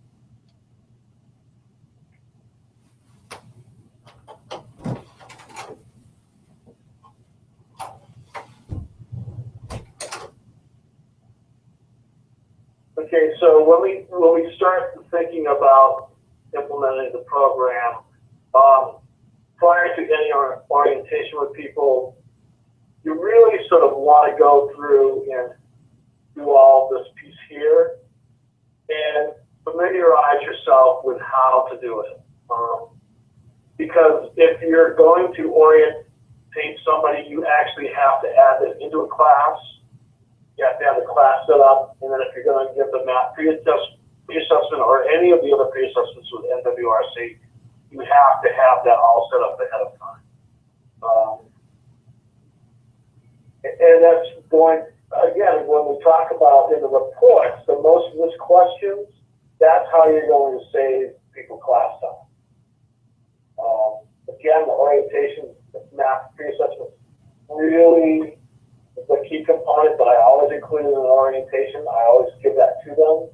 Okay, so when we start thinking about implementing the program, prior to any orientation with people, you really sort of want to go through and do all this piece here and familiarize yourself with how to do it. Because if you're going to orientate somebody, you actually have to add it into a class. You have to have the class set up, and then if you're going to give them that pre-assessment or any of the other pre-assessments with NWRC, you have to have that all set up ahead of time. And that's going, again, when we talk about in the reports, the most missed questions, that's how you're going to save people class time. Again, the orientation, the math pre-assessment, really the key component that I always include in an orientation. I always give that to them.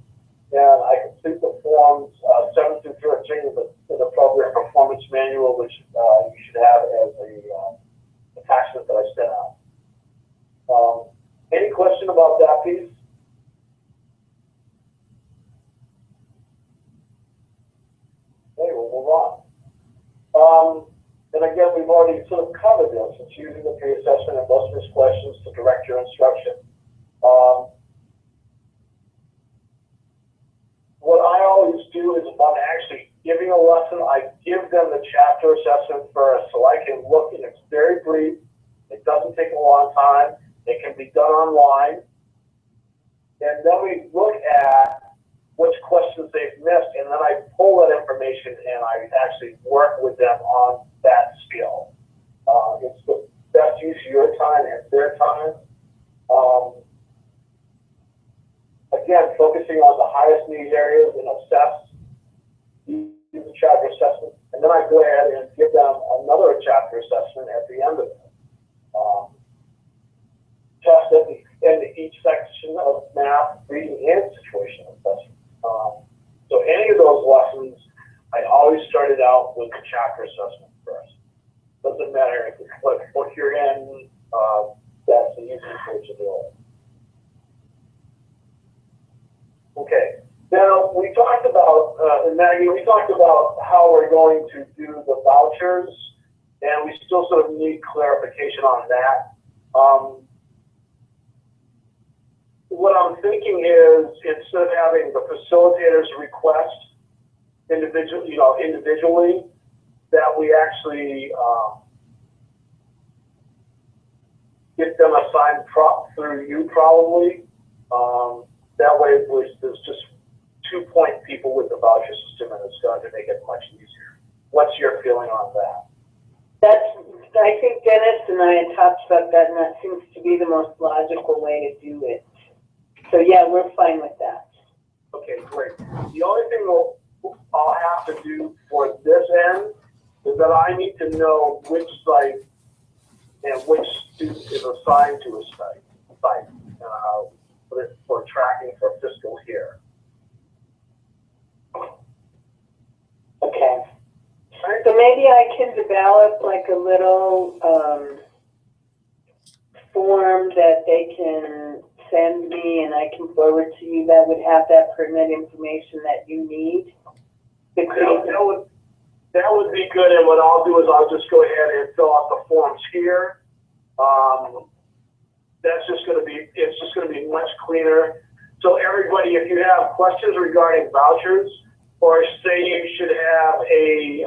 And I complete the forms 7 through 13 in the program performance manual, which you should have as a attachment that I sent out. Any question about that piece? Okay, we'll move on. And again, we've already sort of covered this. It's using the pre-assessment and most of these questions to direct your instruction. What I always do is if I'm actually giving a lesson, I give them the chapter assessment first so I can look, and it's very brief. It doesn't take a long time. It can be done online. And then we look at which questions they've missed, and then I pull that information and I actually work with them on that skill. It's the best use of your time and their time. Again, focusing on the highest need areas and assess, use the chapter assessment, and then I go ahead and give them another chapter assessment at the end of it. Test at the end of each section of math, reading, and situational assessment. So any of those lessons, I always started out with the chapter assessment first. Doesn't matter if it's what you're in, that's the easiest way to do it. Okay, now we talked about, and Maggie, we talked about how we're going to do the vouchers, and we still sort of need clarification on that. What I'm thinking is instead of having the facilitators request individually, that we actually get them assigned through you probably. That way there's just 2-point people with the voucher system, and it's going to make it much easier. What's your feeling on that? I think Dennis and I had talked about that, and that seems to be the most logical way to do it. So yeah, we're fine with that. Okay, great. The only thing I'll have to do for this end is that I need to know which site and which student is assigned to a site for tracking for fiscal year. Okay. So maybe I can develop like a little form that they can send me and I can forward to you that would have that pertinent information that you need. That would be good, and what I'll do is I'll just go ahead and fill out the forms here. It's just going to be much cleaner. So everybody, if you have questions regarding vouchers, or say you should have a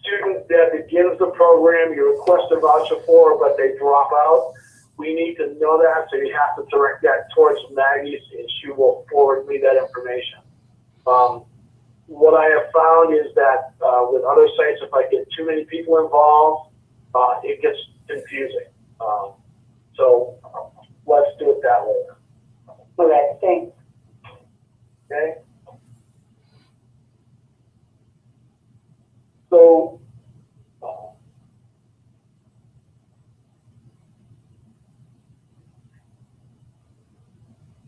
student that begins the program, you request a voucher for, but they drop out, we need to know that, so you have to direct that towards Maggie, and she will forward me that information. What I have found is that with other sites, if I get too many people involved, it gets confusing. So let's do it that way. All right, thanks. Okay. So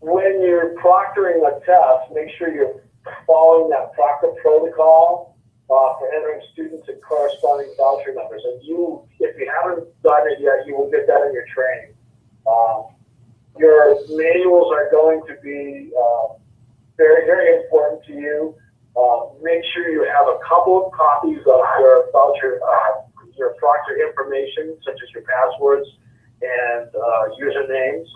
when you're proctoring a test, make sure you're following that proctor protocol for entering students and corresponding voucher numbers. And if you haven't done it yet, you will get that in your training. Your manuals are going to be very, very important to you. Make sure you have a couple of copies of your voucher, your proctor information, such as your passwords and usernames.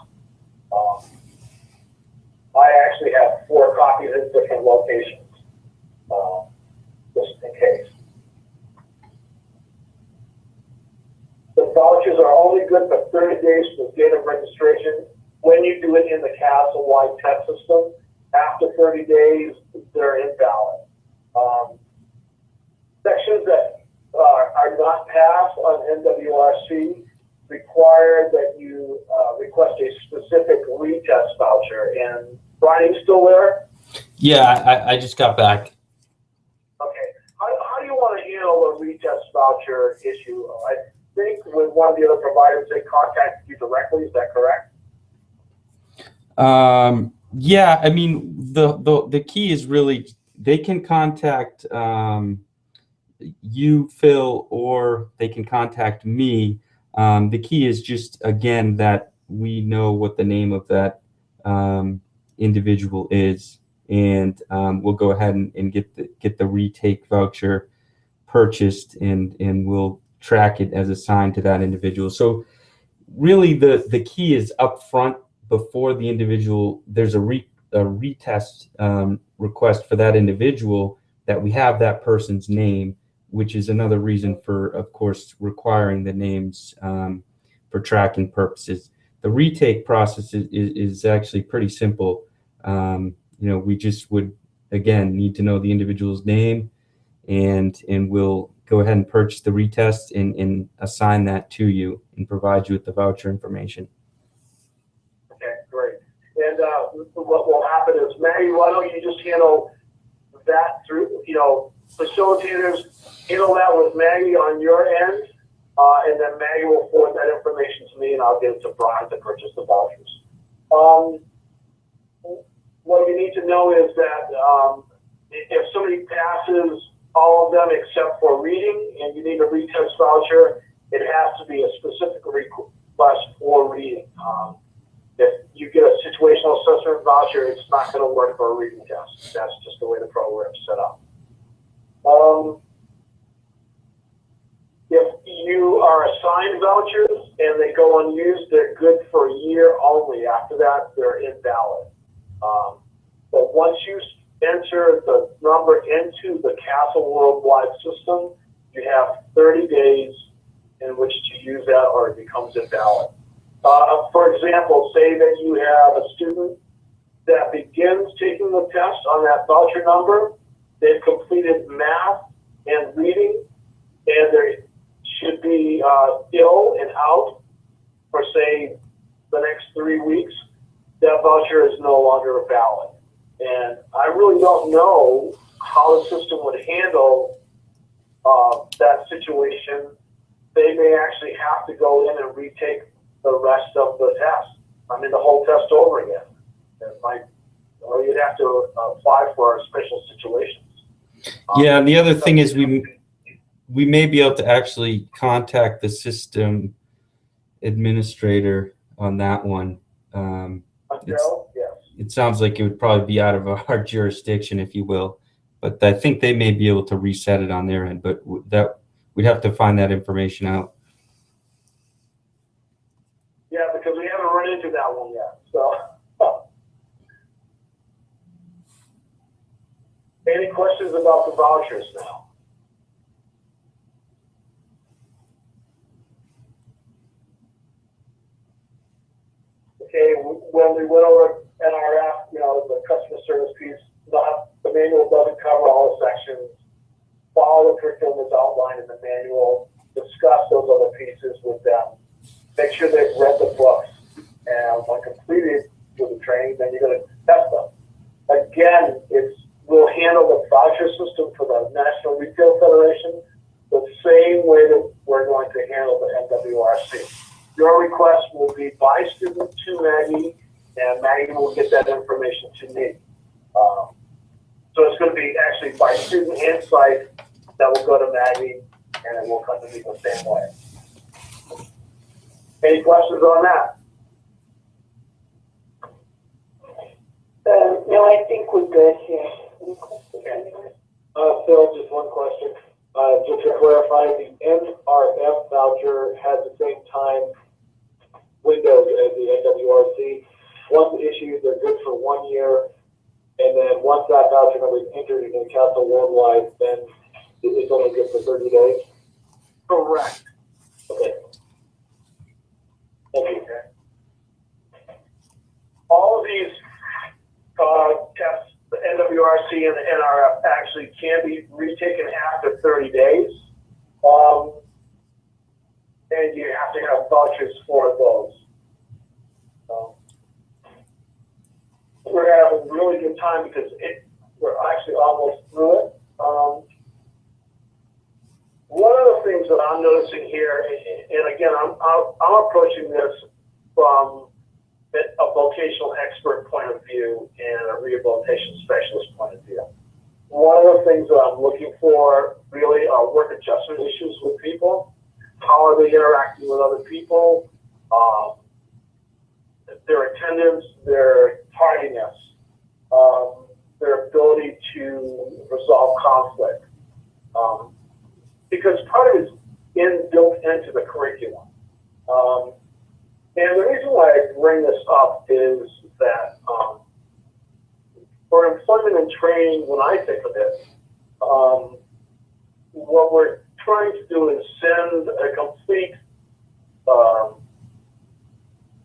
I actually have 4 copies in different locations, just in case. The vouchers are only good for 30 days from the date of registration when you do it in the castle-wide test system. After 30 days, they're invalid. Sections that are not passed on NWRC require that you request a specific retest voucher. And Brian, you still there? Yeah, I just got back. Okay. How do you want to handle a retest voucher issue? I think with one of the other providers, they contacted you directly. Is that correct? Yeah, I mean, the key is really they can contact you, Phil, or they can contact me. The key is just, again, that we know what the name of that individual is, and we'll go ahead and get the retake voucher purchased, and we'll track it as assigned to that individual. So really the key is up front before the individual, there's a retest request for that individual, that we have that person's name, which is another reason for, of course, requiring the names for tracking purposes. The retake process is actually pretty simple. We just would, again, need to know the individual's name, and we'll go ahead and purchase the retest and assign that to you and provide you with the voucher information. Okay, great. And what will happen is, Maggie, why don't you just handle that through, facilitators handle that with Maggie on your end, and then Maggie will forward that information to me, and I'll give it to Brian to purchase the vouchers. What you need to know is that if somebody passes all of them except for reading, and you need a retest voucher, it has to be a specific request for reading. If you get a situational assessment voucher, it's not going to work for a reading test. That's just the way the program's set up. If you are assigned vouchers and they go unused, they're good for a year only. After that, they're invalid. But once you enter the number into the Castle Worldwide system, you have 30 days in which to use that, or it becomes invalid. For example, say that you have a student that begins taking the test on that voucher number, they've completed math and reading, and they should be ill and out for, say, the next 3 weeks, that voucher is no longer valid. And I really don't know how the system would handle that situation. They may actually have to go in and retake the rest of the test. I mean, the whole test over again. Or you'd have to apply for special situations. Yeah, and the other thing is we may be able to actually contact the system administrator on that one. Yes. It sounds like it would probably be out of our jurisdiction, if you will, but I think they may be able to reset it on their end, but that we'd have to find that information out. Yeah, because we haven't run into that one yet. So, any questions about the vouchers now? Okay, when we went over NRF, the customer service piece, the manual doesn't cover all the sections. Follow the curriculum that's outlined in the manual. Discuss those other pieces with them. Make sure they've read the books. And when completed with the training, then you're going to test them. Again, we'll handle the voucher system for the National Retail Federation the same way that we're going to handle the NWRC. Your request will be by student to Maggie, and Maggie will get that information to me. So it's going to be actually by student and site that will go to Maggie, and it will come to me the same way. Any questions on that? No, I think we're good here. Okay. Phil, just one question. Just to clarify, the NRF voucher has the same time windows as the NWRC. Once issued, they're good for 1 year, and then once that voucher number is entered in the Castle Worldwide, then it's only good for 30 days? Correct. Okay. Thank you. All of these tests, the NWRC and the NRF, actually can be retaken after 30 days. And you have to have vouchers for those. We're having a really good time because we're actually almost through it. One of the things that I'm noticing here, and again, I'm approaching this from a vocational expert point of view and a rehabilitation specialist point of view. One of the things that I'm looking for really are work adjustment issues with people. How are they interacting with other people? Their attendance, their tardiness, their ability to resolve conflict. Because part of it is built into the curriculum. And the reason why I bring this up is that for employment and training, when I think of it, what we're trying to do is send a complete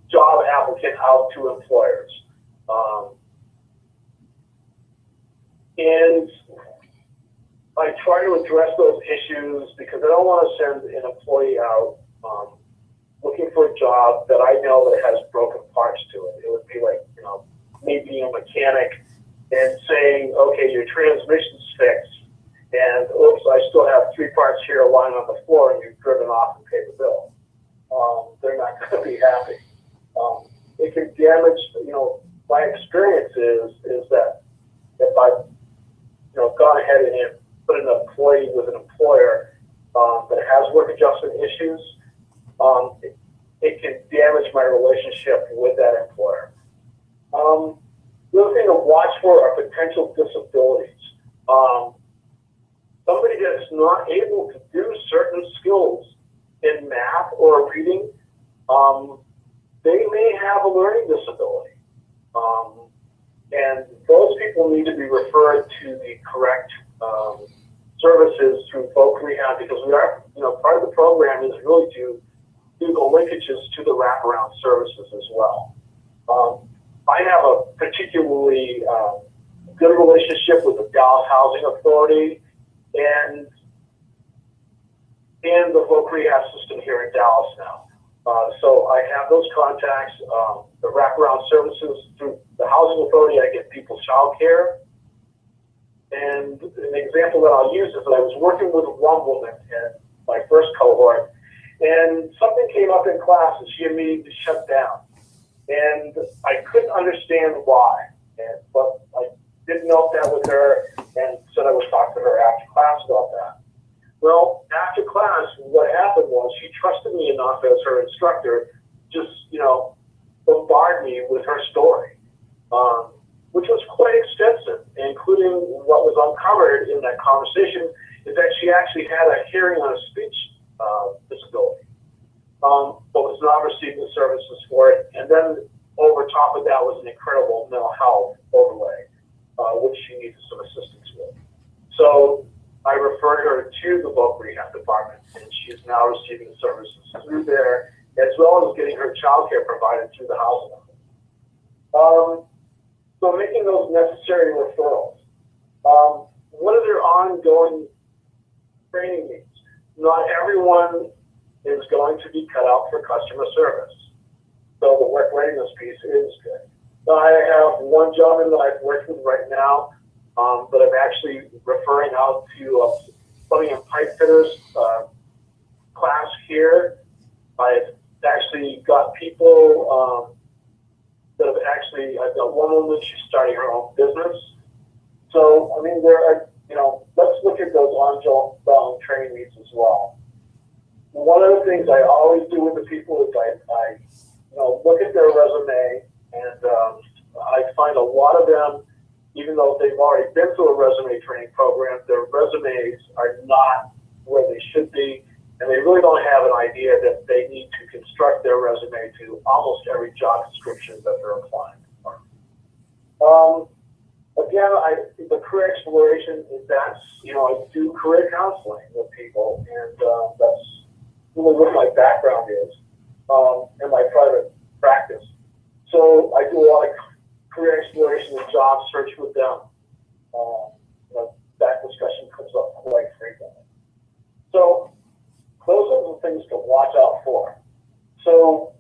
job applicant out to employers. And I try to address those issues because I don't want to send an employee out looking for a job that I know that has broken parts to it. It would be like, me being a mechanic and saying, okay, your transmission's fixed, and oops, I still have 3 parts here lying on the floor, and you've driven off and paid the bill. They're not going to be happy. It can damage, my experience is that if I've, gone ahead and put an employee with an employer that has work adjustment issues, it can damage my relationship with that employer. The other thing to watch for are potential disabilities. Somebody that's not able to do certain skills in math or reading, they may have a learning disability. And those people need to be referred to the correct services through folk rehab, because we are, part of the program is really to do the linkages to the wraparound services as well. I have a particularly good relationship with the Dallas Housing Authority and the voc rehab system here in Dallas now. So I have those contacts, the wraparound services through the Housing Authority. I get people child care. And an example that I'll use is that I was working with one woman in my first cohort, and something came up in class and she immediately shut down. And I couldn't understand why, but I did note that with her and said I would talk to her after class about that. Well, after class, what happened was she trusted me enough as her instructor, just, bombard me with her story, which was quite extensive, including what was uncovered in that conversation is that she actually had a hearing on a speech disability, but was not receiving the services for it. And then over top of that was an incredible mental health overlay, which she needed some assistance with. So I referred her to the voc rehab department, and she is now receiving services through there, as well as getting her child care provided through the housing. So making those necessary referrals. What are their ongoing training needs? Not everyone is going to be cut out for customer service. So the work readiness piece is good. I have one gentleman that I've worked with right now, but I'm actually referring out to plumbing and pipe fitters class here. I've actually got people I've got one woman, she's starting her own business. So, I mean, there are, let's look at those ongoing training needs as well. One of the things I always do with the people is I look at their resume, and I find a lot of them, even though they've already been through a resume training program, their resumes are not where they should be, and they really don't have an idea that they need to construct their resume to almost every job description that they're applying for. Again, the career exploration, I do career counseling with people, and that's really what my background is in my private practice. So I do a lot of career exploration and job search with them. That discussion comes up quite frequently. So those are the things to watch out for. So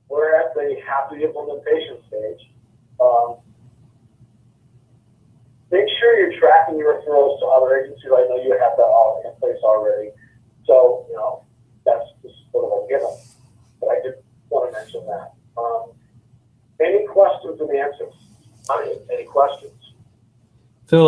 we're at the happy implementation stage. Make sure you're tracking your referrals to other agencies. I know you have that all in place already. So, that's just sort of a given. But I did want to mention that. Any questions and answers? Any questions? Phil,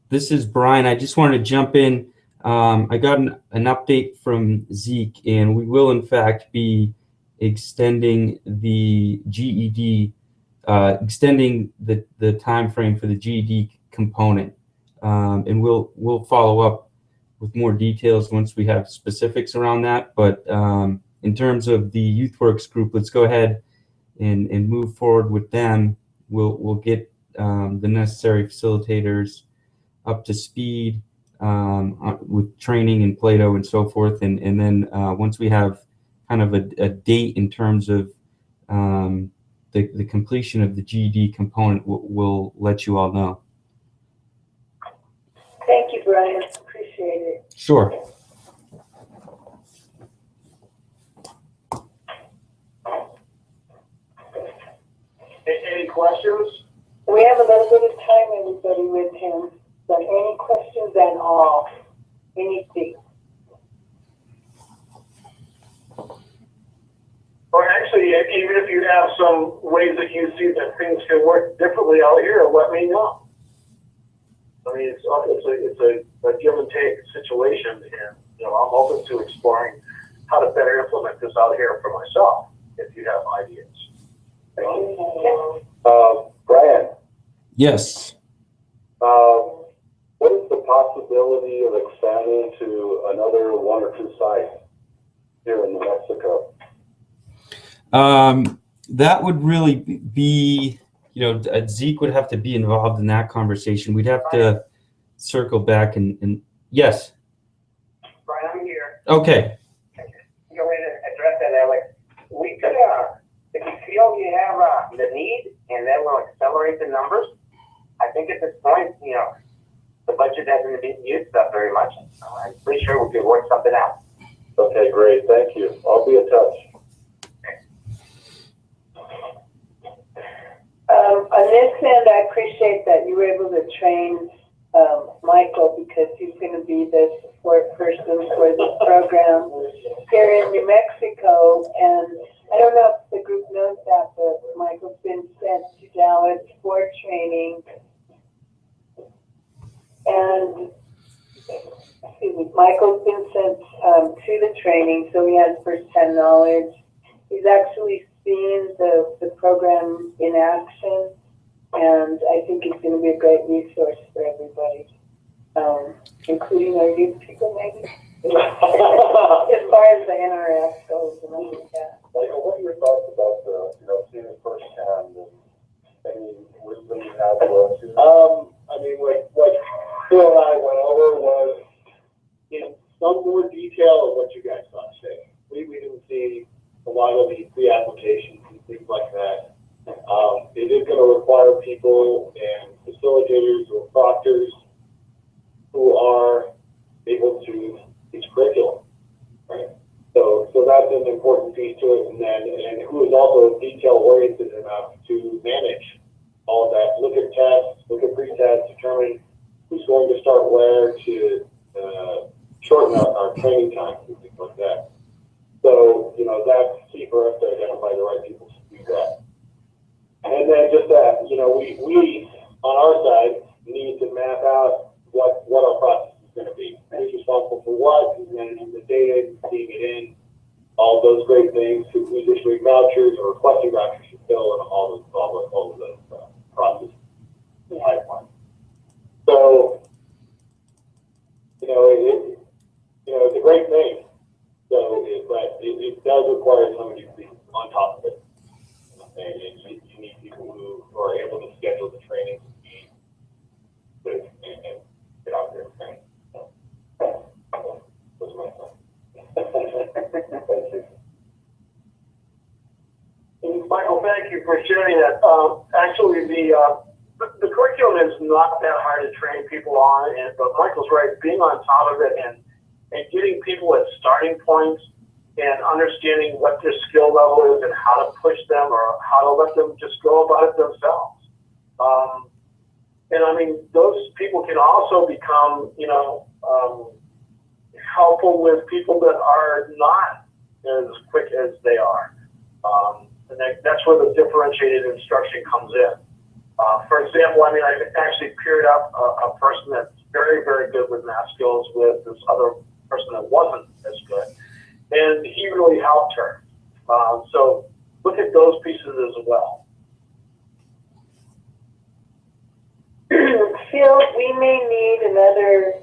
this is Brian. I just wanted to jump in. I got an update from Zeke, and we will in fact be extending the GED, extending the time frame for the GED component, and we'll follow up with more details once we have specifics around that. But in terms of the YouthWorks group, let's go ahead and move forward with them. We'll get the necessary facilitators up to speed with training and Plato and so forth, and then once we have kind of a date in terms of the completion of the GED component, we'll let you all know. Thank you, Brian. Appreciate it. Sure. Any questions? We have a little bit of time, everybody, with him. So any questions at all? Anything? Or actually, even if you have some ways that you see that things can work differently out here, let me know. I mean, it's a give and take situation, and I'm open to exploring how to better implement this out here for myself. If you have ideas. Brian. Yes. What is the possibility of expanding to another one or two sites here in New Mexico? That would really be, Zeke would have to be involved in that conversation. We'd have to circle back and yes. Brian, I'm here. Okay. Go ahead and address that, Alex. We could, if you feel you have the need, and then we'll accelerate the numbers. I think at this point, the budget hasn't been used up very much. I'm pretty sure we could work something out. Okay, great, thank you. I'll be in touch. On this end, I appreciate that you were able to train Michael, because he's going to be the support person for this program here in New Mexico. And I don't know if the group knows that, but Michael's been sent to Dallas for training. And Michael's been sent to the training, so he has first-hand knowledge. He's actually seen the program in action, and I think it's going to be a great resource for everybody, including our youth people, maybe. As far as the NRF goes, and I think that. Michael, what are your thoughts about seeing it firsthand and any wisdom you have for us? I mean, what Phil and I went over was in some more detail of what you guys saw today. We didn't see a lot of the applications and things like that. It is going to require people and facilitators or proctors who are able to teach curriculum, right? So that's an important piece to it, and who is also detail oriented enough to manage all of that. Look at tests, look at pre-tests, determine who's going to start where to shorten our training times and things like that. So, that's key for us to identify the right people to do that. And then just that, we on our side need to map out what our process is going to be. Who's responsible for what, who's managing the data, seeing it in, all those great things, who's issuing vouchers or requesting vouchers to fill, and all of those processes in the pipeline. So, it's a great thing. But it does require somebody to be on top of it. And you need people who are able to schedule the training and get out there and train. Those are my thoughts. Thank you. Michael, thank you for sharing that. Actually, the curriculum is not that hard to train people on, but Michael's right, being on top of it and getting people at starting points and understanding what their skill level is and how to push them or how to let them just go about it themselves. And I mean, those people can also become, helpful with people that are not as quick as they are. And that's where the differentiated instruction comes in. For example, I mean, I actually paired up a person that's very, very good with math skills with this other person that wasn't as good. And he really helped her. So look at those pieces as well. Phil, we may need another,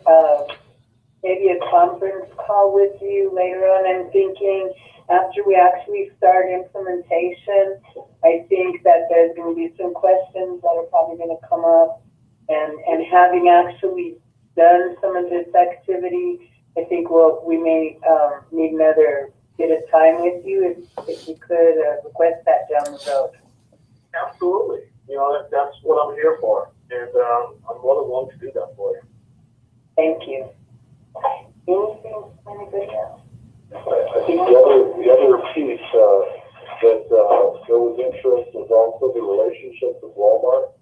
maybe a conference call with you later on. I'm thinking after we actually start implementation, I think that there's going to be some questions that are probably going to come up. And having actually done some of this activity, I think we may need another bit of time with you if you could request that down the road. Absolutely. That's what I'm here for. And I'm more than willing to do that for you. Thank you. Anything, anybody else? I think the other piece that there was interest was also the relationship with Walmart.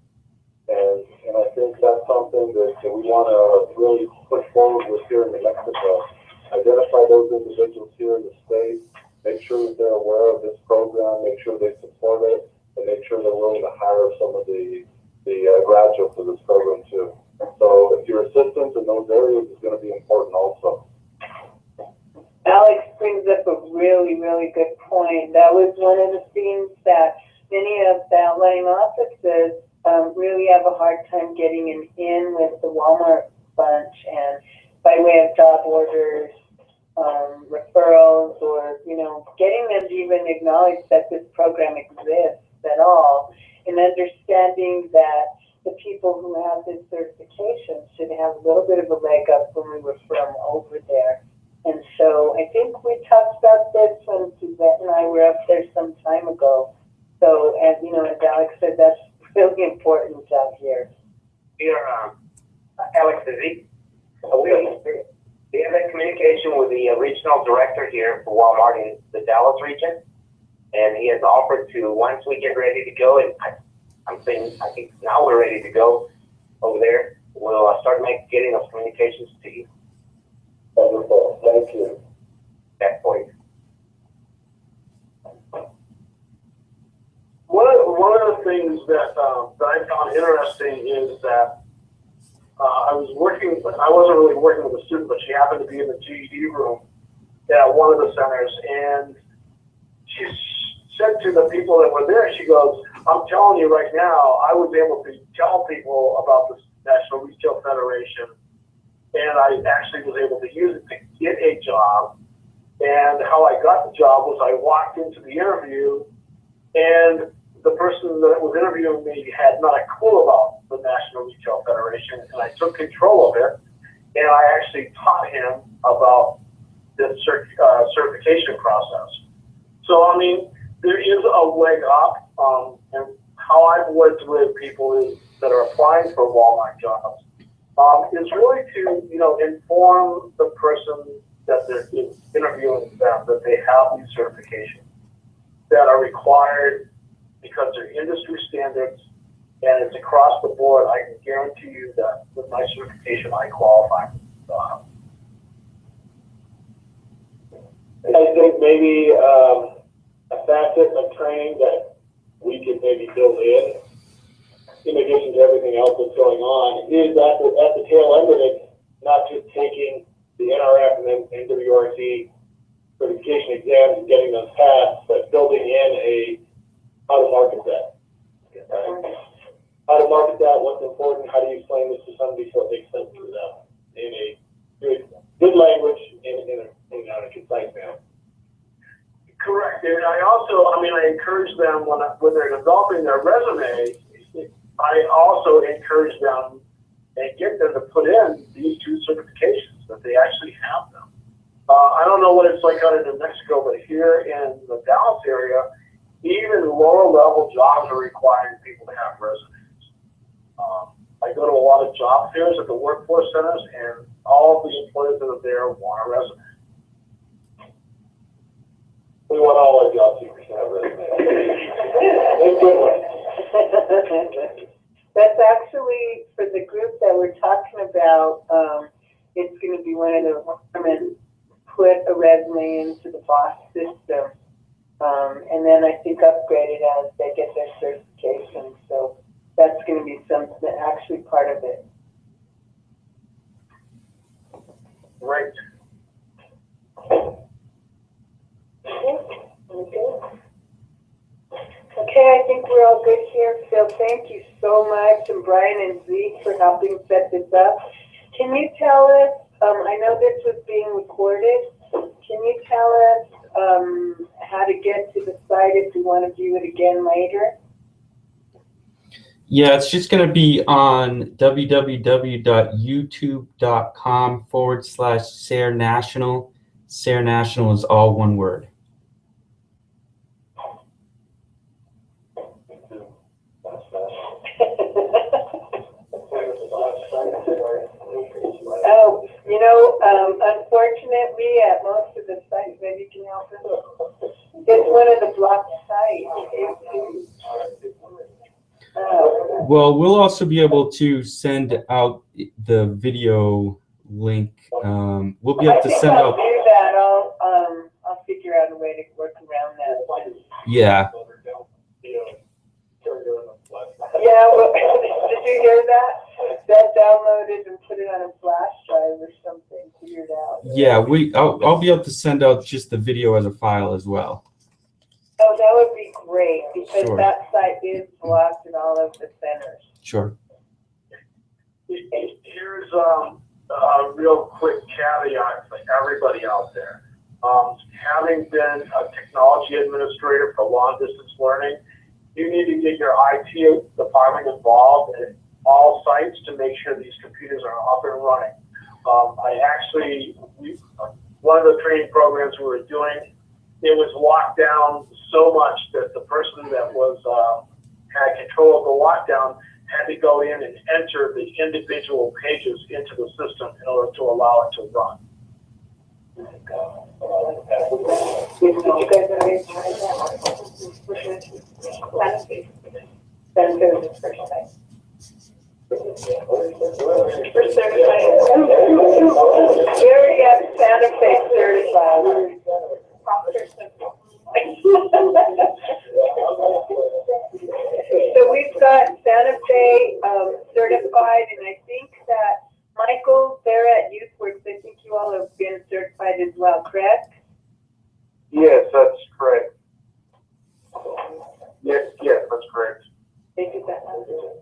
And I think that's something that we want to really push forward with here in New Mexico. Identify those individuals here in the state, make sure that they're aware of this program, make sure they support it, and make sure they're willing to hire some of the graduates of this program too. So if your assistance in those areas is going to be important also. Alex brings up a really, really good point. That was one of the themes that many of the outlying offices really have a hard time getting in with the Walmart bunch, and by way of job orders, referrals, or getting them to even acknowledge that this program exists at all, and understanding that the people who have this certification should have a little bit of a leg up when we refer them over there. And so I think we talked about this when Suzette and I were up there some time ago. So, as you know, as Alex said, that's really important out here. Here, Alex, we have a communication with the regional director here for Walmart in the Dallas region, and he has offered to, once we get ready to go, and I think now we're ready to go over there, we'll start getting those communications to you. Wonderful, thank you. That point. One of the things that I found interesting is that I wasn't really working with a student, but she happened to be in the GED room at one of the centers, and she said to the people that were there, she goes, I'm telling you right now, I was able to tell people about the National Retail Federation, and I actually was able to use it to get a job. And how I got the job was I walked into the interview, and the person that was interviewing me had not a clue about the National Retail Federation, and I took control of it, and I actually taught him about the certification process. So, I mean, there is a leg up, and how I've worked with people that are applying for Walmart jobs is really to, inform the person that they're interviewing them that they have these certifications that are required because they're industry standards, and it's across the board. I can guarantee you that with my certification, I qualify. I think maybe a facet of training that we could maybe build in addition to everything else that's going on, is at the tail end of it, not just taking the NRF and then NWRC certification exams and getting those passed, but building in how to market that. How to market that, what's important, how do you explain this to somebody so it makes sense to them in a good language, in a concise manner. Correct. And I encourage them when they're developing their resume, I also encourage them and get them to put in these two certifications, that they actually have them. I don't know what it's like out in New Mexico, but here in the Dallas area, even lower level jobs are requiring people to have resumes. I go to a lot of job fairs at the workforce centers, and all of the employers that are there want a resume. We want all our job seekers to have resumes. That's actually, for the group that we're talking about, it's going to be one of the requirements, put a resume into the BOSS system, and then I think upgrade it as they get their certification. So that's going to be something actually part of it. Right. Okay, I think we're all good here. Phil, thank you so much, and Brian and Zeke for helping set this up. Can you tell us, I know this was being recorded, can you tell us how to get to the site if you want to view it again later? Yeah, it's just going to be on www.youtube.com/SARE National. SARE National is all one word. Oh, unfortunately, at most of the sites, maybe you can help us. It's one of the blocked sites. Well, we'll also be able to send out the video link. We'll be able to send out. I'll do that. I'll figure out a way to work around that. Yeah. Yeah, well, did you hear that? That downloaded and put it on a flash drive or something, figured out. Yeah, I'll be able to send out just the video as a file as well. Oh, that would be great, because Sure. that site is blocked in all of the centers. Sure. Here's a real quick caveat for everybody out there. Having been a technology administrator for long distance learning, you need to get your IT department involved at all sites to make sure these computers are up and running. One of the training programs we were doing, it was locked down so much that the person that was had control of the lockdown had to go in and enter the individual pages into the system in order to allow it to run. We already have Santa Fe certified. So we've got Santa Fe certified, and I think that Michael, there at YouthWorks, I think you all have been certified as well, correct? Yes, that's correct. Yes, that's correct. They did that.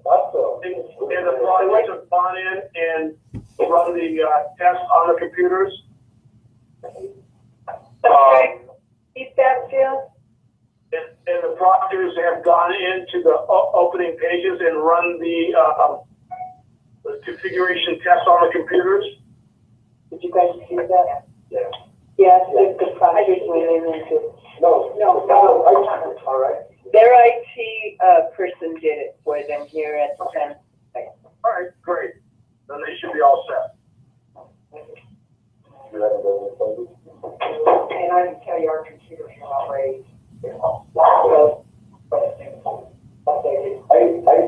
Awesome. And the projects have gone in and run the tests on the computers. Okay. Keep that still. And the proctors have gone into the opening pages and run the configuration tests on the computers. Did you guys see that? Yeah. Yes, the proctors went in into. No. All right. Their IT person did it for them here at the Santa Fe. All right, great. Then they should be all set. You haven't done anything? And I can tell you our computers are already I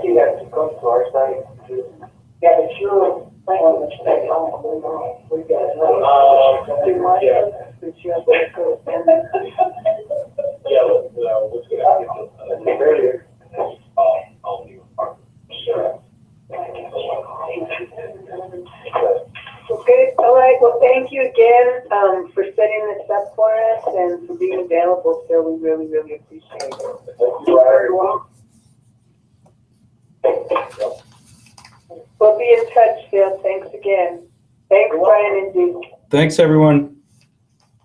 see that comes to our site. yeah, but you're playing on the state. We got Yeah. But you have to go and Yeah, what's gonna happen? Earlier. I'll be part. Sure. Okay, all right, well, thank you again for setting this up for us and for being available, so we really, really appreciate it. Thank you, everyone. We'll be in touch, Phil, thanks again. Thanks, Brian and Duke. Thanks, everyone.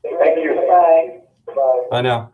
Thank you. Bye. Bye. Bye now.